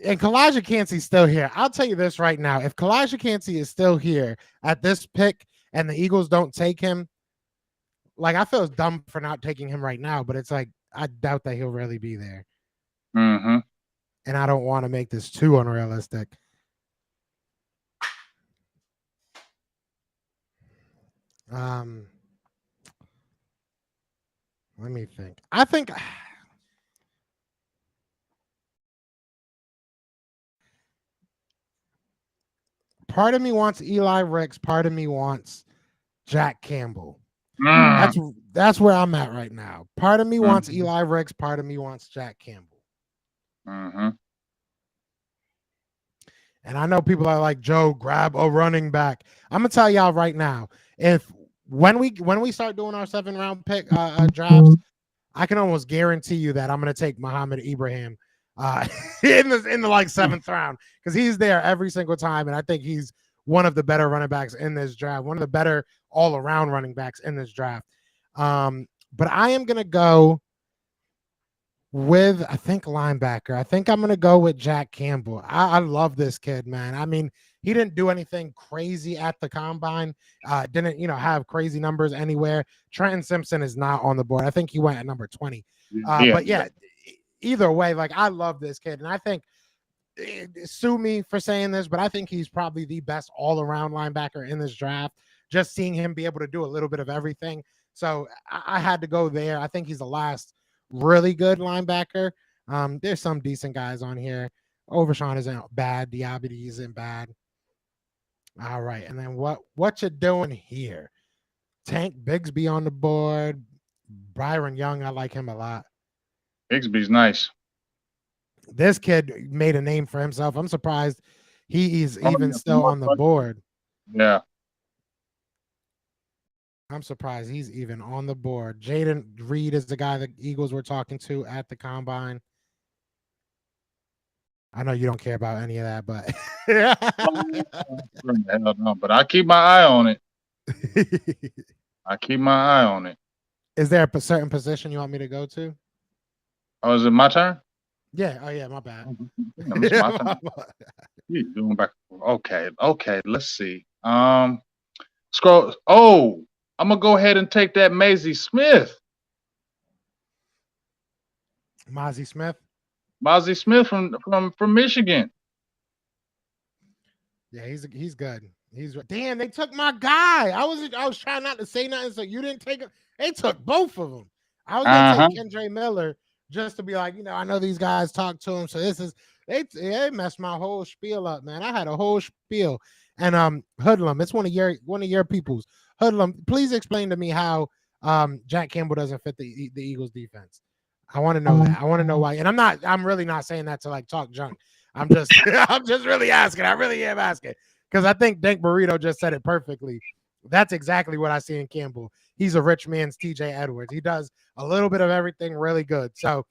And Kalijah Cansey's still here. I'll tell you this right now: if Kalijah Cansey is still here at this pick, and the Eagles don't take him, like I feel dumb for not taking him right now, but it's like I doubt that he'll really be there, Mm-hmm. and I don't want to make this too unrealistic. Um, Let me think. I think Part of me wants Eli Ricks. Part of me wants Jack Campbell. Mm, That's where I'm at right now. Part of me wants mhm, Eli Ricks. Part of me wants Jack Campbell. mhm. And I know people are like, Joe, grab a running back. I'm gonna tell y'all right now, if when we start doing our 7 round pick drafts, I can almost guarantee you that I'm gonna take Muhammad Ibrahim in the like 7th round because he's there every single time, and I think he's one of the better running backs in this draft, one of the better all around running backs in this draft. But I am gonna go with I think linebacker. I think I'm gonna go with Jack Campbell. I love this kid, man. I mean, he didn't do anything crazy at the combine. Didn't have crazy numbers anywhere. Trenton Simpson is not on the board. I think he went at number 20. Yeah, But yeah, either way, like I love this kid, and I think sue me for saying this, but I think he's probably the best all-around linebacker in this draft. Just seeing him be able to do a little bit of everything. So I had to go there. I think he's the last really good linebacker. There's some decent guys on here. Overshawn isn't bad. Diaby isn't bad. All right. And then what you doing here? Tank Bigsby on the board. Byron Young, I like him a lot. Bigsby's nice. This kid made a name for himself. I'm surprised he is Oh, even yeah, still on the board. Yeah. I'm surprised he's even on the board. Jaden Reed is the guy the Eagles were talking to at the combine. I know you don't care about any of that, but Hell no, but I keep my eye on it. I keep my eye on it. Is there a certain position you want me to go to? Oh, is it my turn? Yeah. Oh, yeah. My bad. Damn, it's my turn. You doing back? Okay. Let's see. Scroll. Oh, I'm gonna go ahead and take that Maisie Smith. Mozzie Smith. Mozzie Smith from Michigan. Yeah, he's good. Damn. They took my guy. I was trying not to say nothing, so you didn't take him. They took both of them. I was gonna take Kendre Miller just to be like, I know these guys talk to him, so this is they messed my whole spiel up, man. I had a whole spiel. And Hoodlum, it's one of your people's. Hoodlum, please explain to me how Jack Campbell doesn't fit the Eagles defense. I want to know that. I want to know why. And I'm really not saying that to like talk junk. I'm just I'm just really asking. I really am asking. Because I think Dank Burrito just said it perfectly. That's exactly what I see in Campbell. He's a rich man's TJ Edwards. He does a little bit of everything really good. So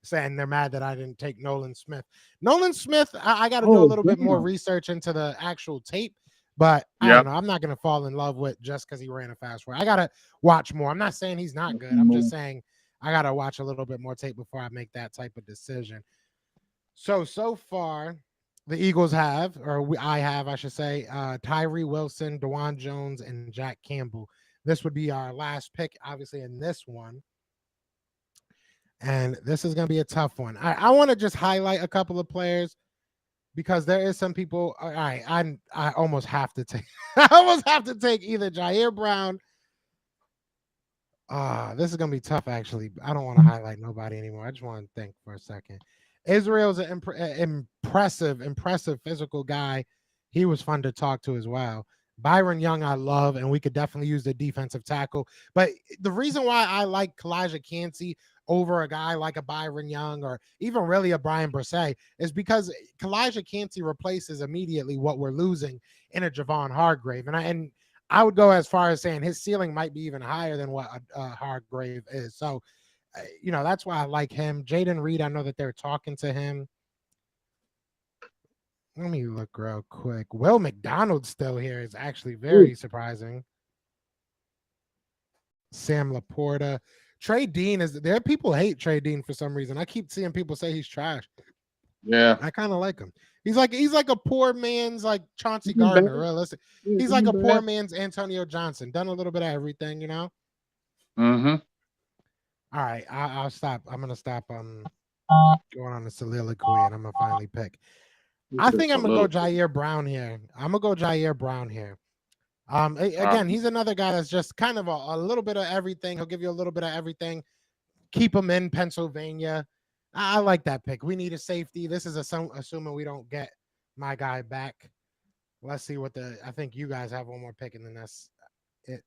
saying they're mad that I didn't take Nolan Smith. Nolan Smith, I got to do a little bit more research into the actual tape, but I don't know. I'm not going to fall in love with just because he ran a fast 4. I got to watch more. I'm not saying he's not good. I'm just saying I got to watch a little bit more tape before I make that type of decision. So far, the Eagles have, I should say, Tyree Wilson, DeJuan Jones, and Jack Campbell. This would be our last pick, obviously, in this one. And this is going to be a tough one. I want to just highlight a couple of players because there is some people. All right, I almost have to take. I almost have to take either Jair Brown. This is going to be tough, actually. I don't want to highlight nobody anymore. I just want to think for a second. Israel's an impressive physical guy. He was fun to talk to as well. Byron Young, I love, and we could definitely use the defensive tackle. But the reason why I like Kalijah Kancey over a guy like a Byron Young or even really a Brian Bresee is because Kalijah Kancey replaces immediately what we're losing in a Javon Hargrave. And I would go as far as saying his ceiling might be even higher than what Hargrave is. So, that's why I like him. Jaden Reed, I know that they're talking to him. Let me look real quick. Will McDonald's still here is actually very surprising. Sam Laporta. Trey Dean there. People hate Trey Dean for some reason. I keep seeing people say he's trash. Yeah. I kind of like him. He's like a poor man's like Chauncey Gardner. Realistic. He's like a poor man's Antonio Johnson. Done a little bit of everything, Mm-hmm. All right, I'll stop. I'm gonna stop going on the soliloquy, and I'm gonna finally pick. I think I'm gonna go Jair Brown here. Again, he's another guy that's just kind of a little bit of everything. He'll give you a little bit of everything. Keep him in Pennsylvania. I like that pick. We need a safety. This is assuming we don't get my guy back. Let's see what the. I think you guys have one more pick, and then that's it.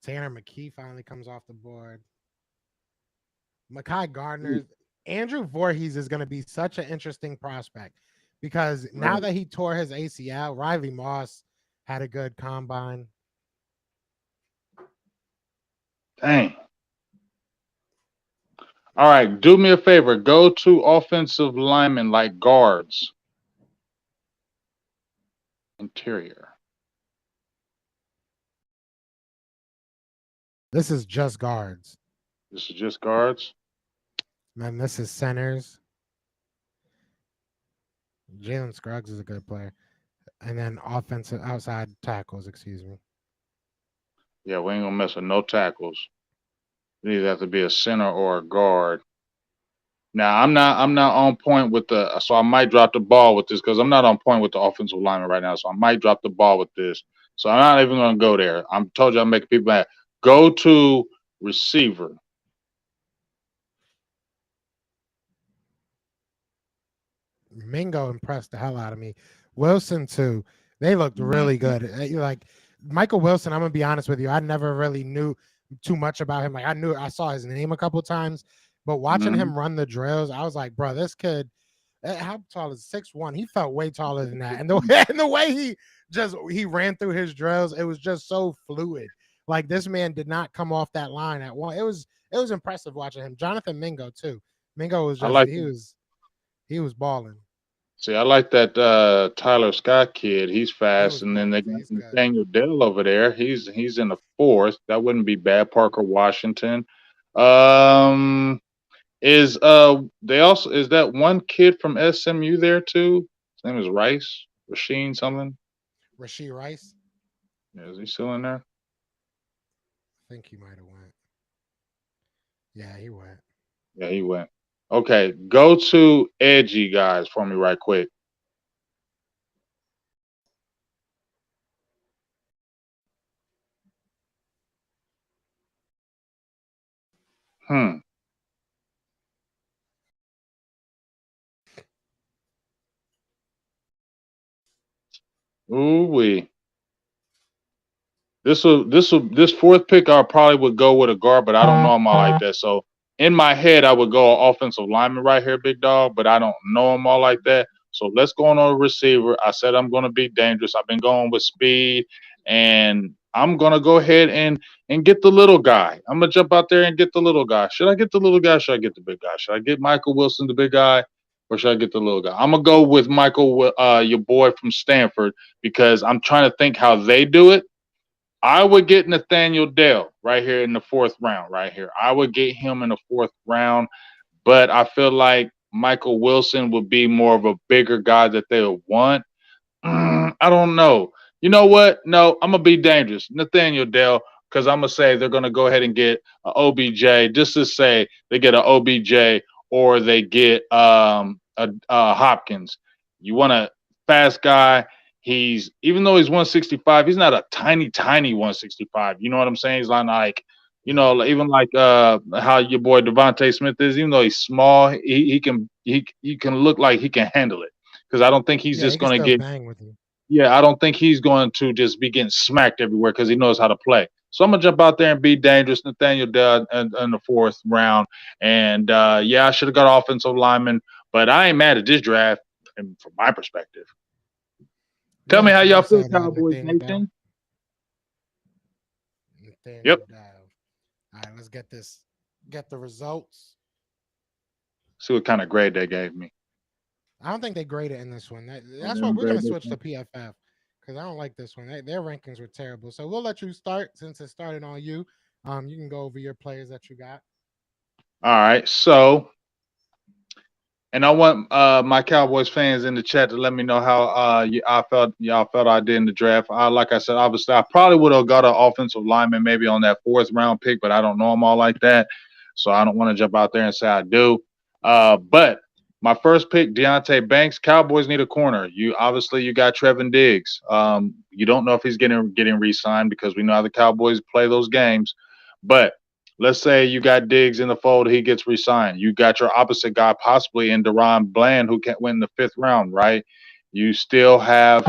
Tanner McKee finally comes off the board. Mekhi Gardner, Andrew Voorhees is going to be such an interesting prospect because now Right. that he tore his ACL, Riley Moss had a good combine. Dang. All right, do me a favor. Go to offensive linemen like guards, interior. This is just guards. This is just guards. Man, this is centers. Jalen Scruggs is a good player. And then offensive outside tackles, excuse me. Yeah, we ain't gonna mess with no tackles. You either have to be a center or a guard. Now I'm not on point with the so I might drop the ball with this because I'm not on point with the offensive lineman right now. So I might drop the ball with this. So I'm not even gonna go there. I'm told you I'm making people mad. Go to receiver. Mingo impressed the hell out of me. Wilson too. They looked really Mhm. good. Like Michael Wilson, I'm gonna be honest with you. I never really knew too much about him. Like I saw his name a couple times, but watching Mhm. him run the drills, I was like, bro, this kid. How tall is 6'1"? He felt way taller than that, and the and the way he ran through his drills, it was just so fluid. Like this man did not come off that line at one. It was impressive watching him. Jonathan Mingo too. Mingo was I just like he was balling. see, I like that Tyler Scott kid. He's He fast, was and then they balling. got He's good. Nathaniel Dell over there. He's in the fourth. That wouldn't be bad. Parker Washington. Um, they also is that one kid from SMU there too? His name is Rice, Rasheen something. Rasheed Rice, Yeah, is he still in there? I think he might have went. Yeah, he went. Yeah, he went. Okay, go to edgy guys for me right quick. Hmm. Ooh wee. This fourth pick I probably would go with a guard, but I don't know him all like that. So in my head, I would go offensive lineman right here, big dog, but I don't know him all like that. So let's go on a receiver. I said I'm gonna be dangerous. I've been going with speed, and I'm gonna go ahead and get the little guy. I'm gonna jump out there and get the little guy. Should I get the little guy? Should I get the big guy? Should I get Michael Wilson, the big guy, or should I get the little guy? I'm gonna go with Michael, your boy from Stanford, because I'm trying to think how they do it. I would get Nathaniel Dell right here in the fourth round, right here. I would get him in the fourth round, but I feel like Michael Wilson would be more of a bigger guy that they would want. I don't know. You know what? No, I'm gonna be dangerous, Nathaniel Dell, because I'm gonna say they're gonna go ahead and get a OBJ. Just to say they get a OBJ or they get a Hopkins. You want a fast guy. He's even though he's 165, he's not a tiny 165. You know what I'm saying? He's not like Yeah, even like how your boy Devontae Smith is. Even though he's small, he can look like he can handle it because I don't think he's yeah, just he can going to still get bang with you. yeah, I don't think he's going to just be getting smacked everywhere because he knows how to play. So I'm gonna jump out there and be dangerous, Nathaniel Dell in the fourth round. And yeah, I should have got offensive lineman, but I ain't mad at this draft from my perspective. Tell me Yeah, how so y'all you feel, said Cowboys Nathaniel Dell. Nation. Nathaniel Yep. Dell. All right, let's get this. Get the results. See what kind of grade they gave me. I don't think they graded in this one. Oh, they That's why don't we're gonna grade this switch to one. PFF because I don't like this one. Their rankings were terrible. So we'll let you start since it started on you. You can go over your players that you got. All right, so and I want my Cowboys fans in the chat to let me know how y'all felt I did in the draft. Like I said, obviously I probably would have got an offensive lineman maybe on that fourth round pick, but I don't know them all like that, so I don't want to jump out there and say I do. But my first pick, Deontay Banks. Cowboys need a corner. You got Trevin Diggs. You don't know if he's getting re-signed because we know how the Cowboys play those games, but Let's say you got Diggs in the fold, he gets re-signed. You got your opposite guy possibly in Deron Bland who can't win the 5th round, right? You still have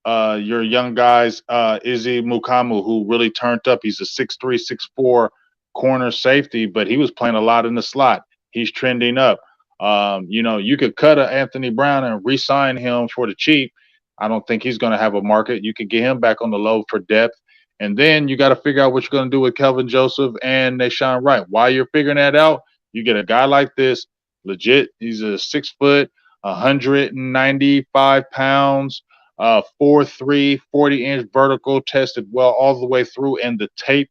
your young guys, Izzy Mukamu, who really turned up. He's a 6'3", 6'4" corner safety, but he was playing a lot in the slot. He's trending up. You could cut a Anthony Brown and re-sign him for the cheap. I don't think he's going to have a market. You could get him back on the low for depth. And then you got to figure out what you're going to do with Kelvin Joseph and Nashawn Wright. While you're figuring that out, you get a guy like this, legit. He's a 6 foot, 195 pounds, 4'3", 40-inch vertical, tested well all the way through, and the tape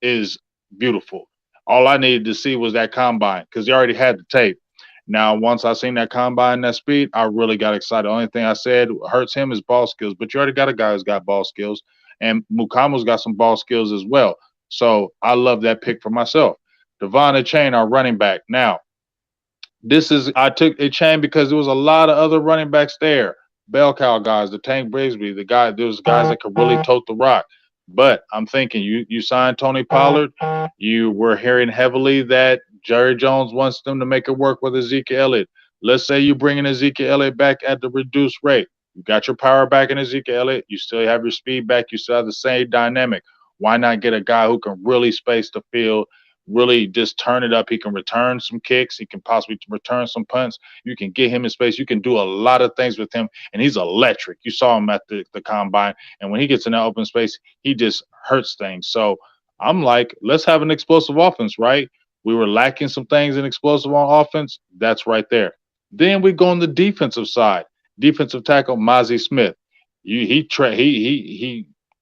is beautiful. All I needed to see was that combine because he already had the tape. Now, once I seen that combine, that speed, I really got excited. The only thing I said hurts him is ball skills, but you already got a guy who's got ball skills, and Mukamu's got some ball skills as well. So I love that pick for myself. Devon Chain, our running back. Now, I took a chain because there was a lot of other running backs there. Bell cow guys, the Tank Brigsby, those guys that could really tote the rock. But I'm thinking you signed Tony Pollard. You were hearing heavily that Jerry Jones wants them to make it work with Ezekiel Elliott. Let's say you bring in Ezekiel Elliott back at the reduced rate. You got your power back in Ezekiel Elliott. You still have your speed back. You still have the same dynamic. Why not get a guy who can really space the field, really just turn it up? He can return some kicks. He can possibly return some punts. You can get him in space. You can do a lot of things with him, and he's electric. You saw him at the combine, and when he gets in that open space, he just hurts things. So I'm like, let's have an explosive offense, right? We were lacking some things in explosive on offense. That's right there. Then we go on the defensive side. Defensive tackle Mozzie Smith. He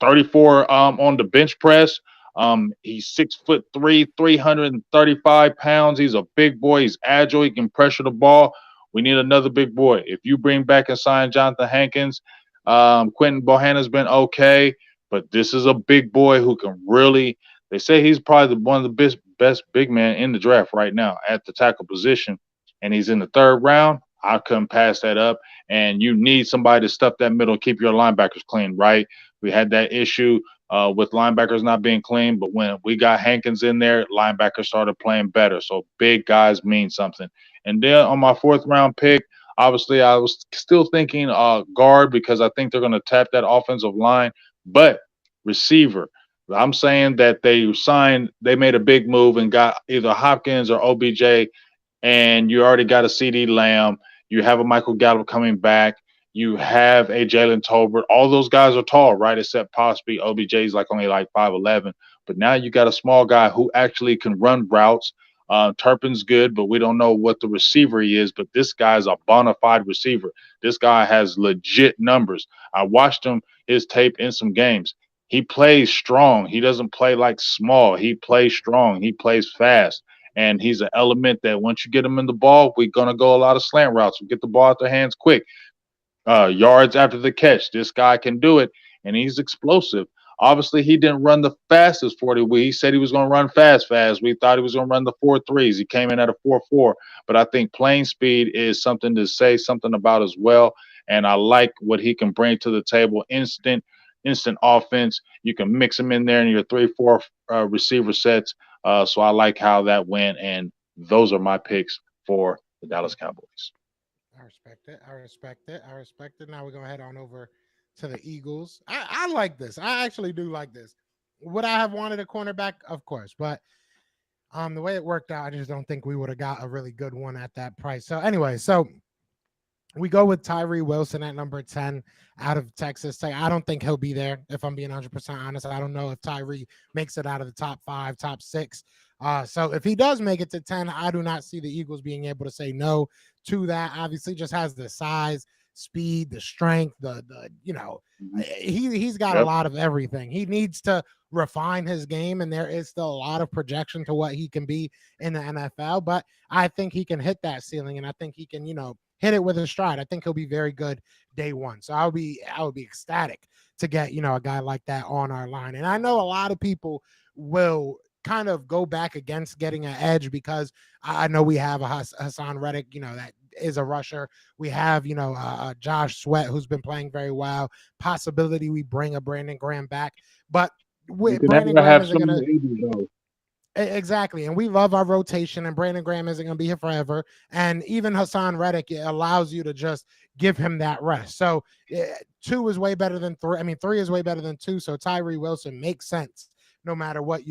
34 on the bench press. He's 6'3", 335 pounds. He's a big boy. He's agile. He can pressure the ball. We need another big boy. If you bring back and sign Jonathan Hankins, Quentin Bohanna's been okay, but this is a big boy who can really. They say he's probably one of the best big man in the draft right now at the tackle position, and he's in the 3rd round. I couldn't pass that up. And you need somebody to stuff that middle, keep your linebackers clean, right? We had that issue with linebackers not being clean, but when we got Hankins in there, linebackers started playing better. So big guys mean something. And then on my 4th-round pick, obviously I was still thinking guard because I think they're going to tap that offensive line, but receiver. I'm saying that they made a big move and got either Hopkins or OBJ, and you already got a CeeDee Lamb. You have a Michael Gallup coming back. You have a Jalen Tolbert. All those guys are tall, right? Except possibly OBJ's only 5'11". But now you got a small guy who actually can run routes. Turpin's good, but we don't know what the receiver he is. But this guy's a bona fide receiver. This guy has legit numbers. I watched his tape in some games. He plays strong. He doesn't play small. He plays strong. He plays fast. And he's an element that once you get him in the ball, we're going to go a lot of slant routes. We get the ball out their hands quick. Yards after the catch. This guy can do it, and he's explosive. Obviously, he didn't run the fastest 40. He said he was going to run fast. We thought he was going to run the 4.3s. He came in at a 4.4. But I think playing speed is something to say something about as well. And I like what he can bring to the table. Instant offense. You can mix him in there in your 3-4 receiver sets. So I like how that went, and those are my picks for the Dallas Cowboys. I respect it. I respect it. I respect it. Now we're going to head on over to the Eagles. I like this. I actually do like this. Would I have wanted a cornerback? Of course. But the way it worked out, I just don't think we would have got a really good one at that price. So anyway, we go with Tyree Wilson at number 10 out of Texas Tech. I don't think he'll be there, if I'm being 100% honest. I don't know if Tyree makes it out of the top 5, top 6. So if he does make it to 10, I do not see the Eagles being able to say no to that. Obviously, just has the size, speed, the strength, he's got a lot of everything. He needs to refine his game, and there is still a lot of projection to what he can be in the NFL. But I think he can hit that ceiling, and I think he can, hit it with a stride. I think he'll be very good day one. So I would be ecstatic to get, a guy like that on our line. And I know a lot of people will kind of go back against getting an edge because I know we have a Hassan Reddick, that is a rusher. We have, Josh Sweat, who's been playing very well. Possibility we bring a Brandon Graham back. But with Brandon Graham isn't going to Exactly. And we love our rotation, and Brandon Graham isn't going to be here forever. And even Hassan Reddick, it allows you to just give him that rest. So 2 is way better than 3. I mean, 3 is way better than 2. So Tyree Wilson makes sense no matter what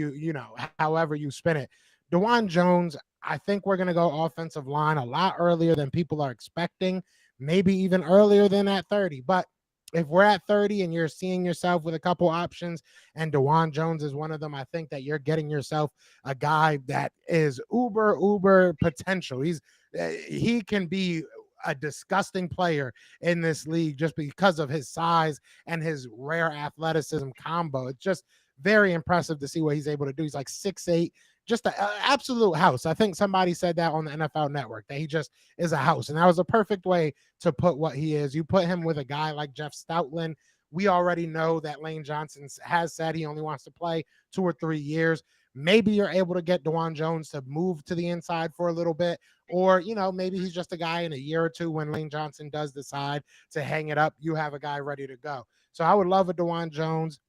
however you spin it. DeJuan Jones, I think we're going to go offensive line a lot earlier than people are expecting, maybe even earlier than at 30. But if we're at 30 and you're seeing yourself with a couple options and DeJuan Jones is one of them, I think that you're getting yourself a guy that is uber potential. He can be a disgusting player in this league just because of his size and his rare athleticism combo. It's just very impressive to see what he's able to do. He's like 6'8", just an absolute house. I think somebody said that on the NFL Network, that he just is a house. And that was a perfect way to put what he is. You put him with a guy like Jeff Stoutland. We already know that Lane Johnson has said he only wants to play 2 or 3 years. Maybe you're able to get DeJuan Jones to move to the inside for a little bit, or, maybe he's just a guy in a year or two when Lane Johnson does decide to hang it up. You have a guy ready to go. So I would love a DeJuan Jones.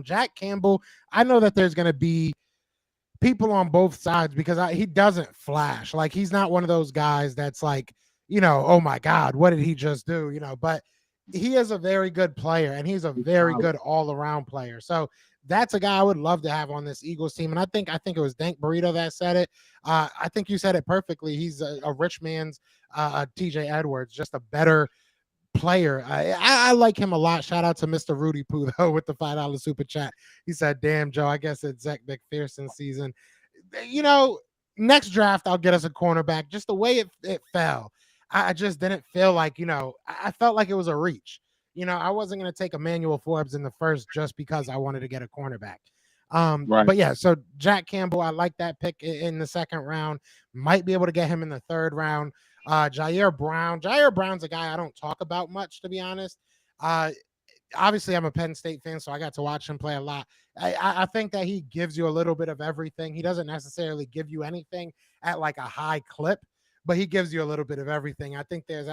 Jack Campbell, I know that there's going to be people on both sides because he doesn't flash. Like, he's not one of those guys that's like, oh my God, what did he just do? But he is a very good player, and he's a very good all-around player. So that's a guy I would love to have on this Eagles team. And I think it was Dank Burrito that said it. I think you said it perfectly. He's a rich man's TJ Edwards, just a better player. I like him a lot. Shout out to Mr. Rudy Poo, though, with the $5 super chat. He said, damn, Joe, I guess it's Zach McPherson season. Next draft, I'll get us a cornerback. Just the way it fell, I just didn't feel like, I felt like it was a reach. I wasn't going to take Emmanuel Forbes in the first just because I wanted to get a cornerback. Right. But yeah, so Jack Campbell, I like that pick in the second round. Might be able to get him in the third round. Jair Brown's a guy I don't talk about much, to be honest. Obviously, I'm a Penn State fan, so I got to watch him play a lot. I think that he gives you a little bit of everything. He doesn't necessarily give you anything at like a high clip, but he gives you a little bit of everything. I think there's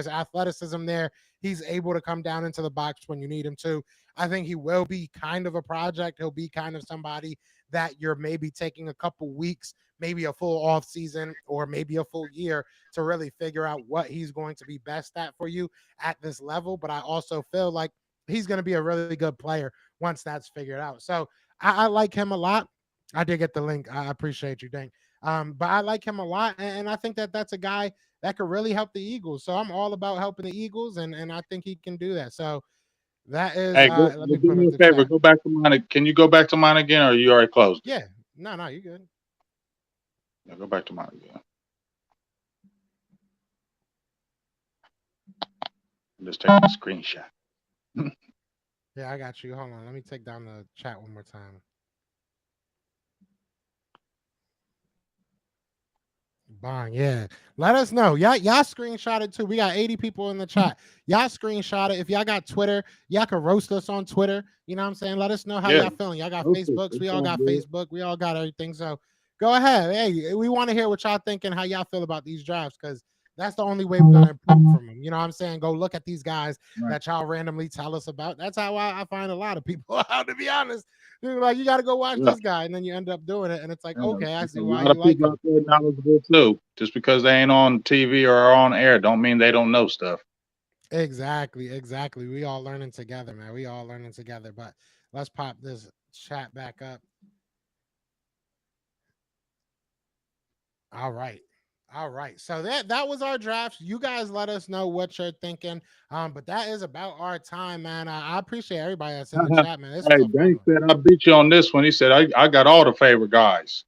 athleticism there. He's able to come down into the box when you need him to. I think he will be kind of a project. He'll be kind of somebody that you're maybe taking a couple weeks, maybe a full off season, or maybe a full year to really figure out what he's going to be best at for you at this level. But I also feel like he's going to be a really good player once that's figured out. So I like him a lot. I did get the link. I appreciate you, Dang. But I like him a lot, and I think that that's a guy that could really help the Eagles. So I'm all about helping the Eagles, and I think he can do that. So that is, Hey, let me do put me up a the favor. chat. Go back to mine. Can you go back to mine again, or you already closed it? Yeah, no, you're good. Yeah, go back to mine again. I'm just taking a screenshot. Yeah, I got you. Hold on. Let me take down the chat one more time. Bang, yeah. Let us know. Y'all screenshot it too. We got 80 people in the chat. Y'all screenshot it. If y'all got Twitter, y'all can roast us on Twitter. You know what I'm saying? Let us know how y'all feeling. Y'all got Facebooks. We all got Facebook. We all got everything. So go ahead. Hey, we want to hear what y'all thinking, how y'all feel about these drafts, because that's the only way we're gonna improve from them. You know what I'm saying? Go look at these guys that y'all randomly tell us about. That's how I find a lot of people out, to be honest. They're like, you got to go watch this guy, and then you end up doing it, and it's like, okay, I see why you like him. A lot of people out there knowledgeable too. Just because they ain't on TV or on air, don't mean they don't know stuff. Exactly. We all learning together, man. We all learning together. But let's pop this chat back up. All right. So that was our draft. You guys let us know what you're thinking. But that is about our time, man. I appreciate everybody that's in the chat, man. This Hey, was a fun Dank one. said I beat you on this one. He said I got all the favorite guys.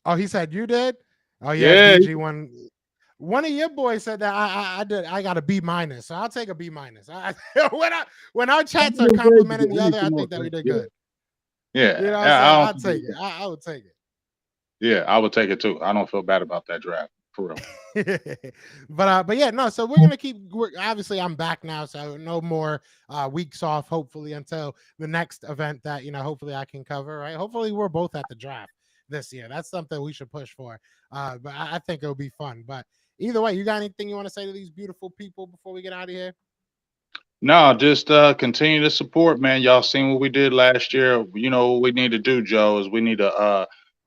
Oh, he said you did? Oh yeah, Yeah. DG one. One of your boys said that I did. I got a B minus, so I'll take a B minus. When our chats are complimenting the other, I think that we did good. Yeah, You know what I'm saying? I'll take it. I would take it. Yeah, I would take it too. I don't feel bad about that draft, for real. but yeah, no. So we're gonna keep. Obviously, I'm back now, so no more weeks off. Hopefully, until the next event that hopefully I can cover. Right. Hopefully, we're both at the draft this year. That's something we should push for. But I think it'll be fun. But either way, you got anything you want to say to these beautiful people before we get out of here? No, just continue to support, man. Y'all seen what we did last year. You know what we need to do, Joe, is we need to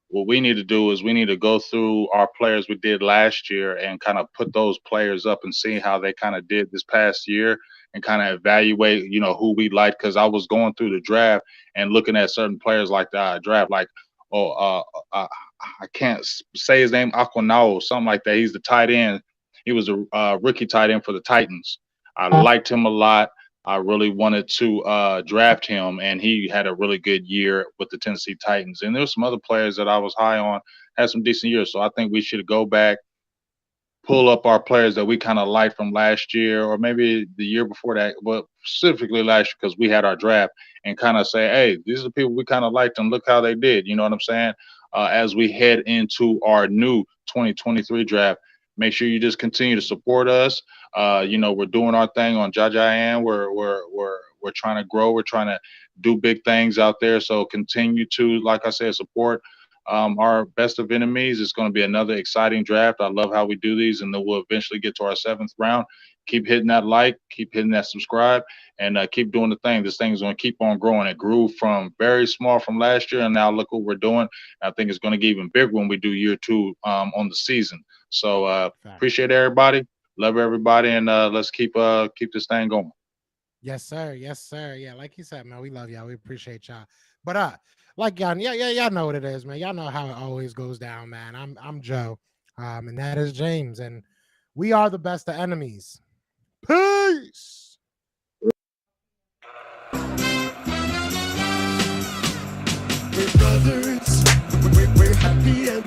what we need to do is we need to go through our players we did last year and kind of put those players up and see how they kind of did this past year and kind of evaluate, who we like. Because I was going through the draft and looking at certain players like the draft, like, oh, I can't say his name, Aquinao, something like that. He's the tight end. He was a rookie tight end for the Titans. I liked him a lot. I really wanted to draft him, and he had a really good year with the Tennessee Titans. And there were some other players that I was high on, had some decent years. So I think we should go back, pull up our players that we kind of liked from last year, or maybe the year before that, but specifically last year because we had our draft, and kind of say, hey, these are the people we kind of liked, and look how they did. You know what I'm saying? As we head into our new 2023 draft, make sure you just continue to support us. We're doing our thing on Jajayan. We're trying to grow. We're trying to do big things out there. So continue to, like I said, support our best of enemies. It's going to be another exciting draft. I love how we do these, and then we'll eventually get to our 7th round. Keep hitting that like, keep hitting that subscribe, and keep doing the thing. This thing is going to keep on growing. It grew from very small from last year, and now look what we're doing. I think it's going to get even bigger when we do year 2 on the season. So appreciate everybody. Love everybody, and let's keep this thing going. Yes, sir. Yes, sir. Yeah, like you said, man, we love y'all. We appreciate y'all. But like y'all, y'all know what it is, man. Y'all know how it always goes down, man. I'm Joe, and that is James, and we are the best of enemies. Peace. We're brothers. We're happy and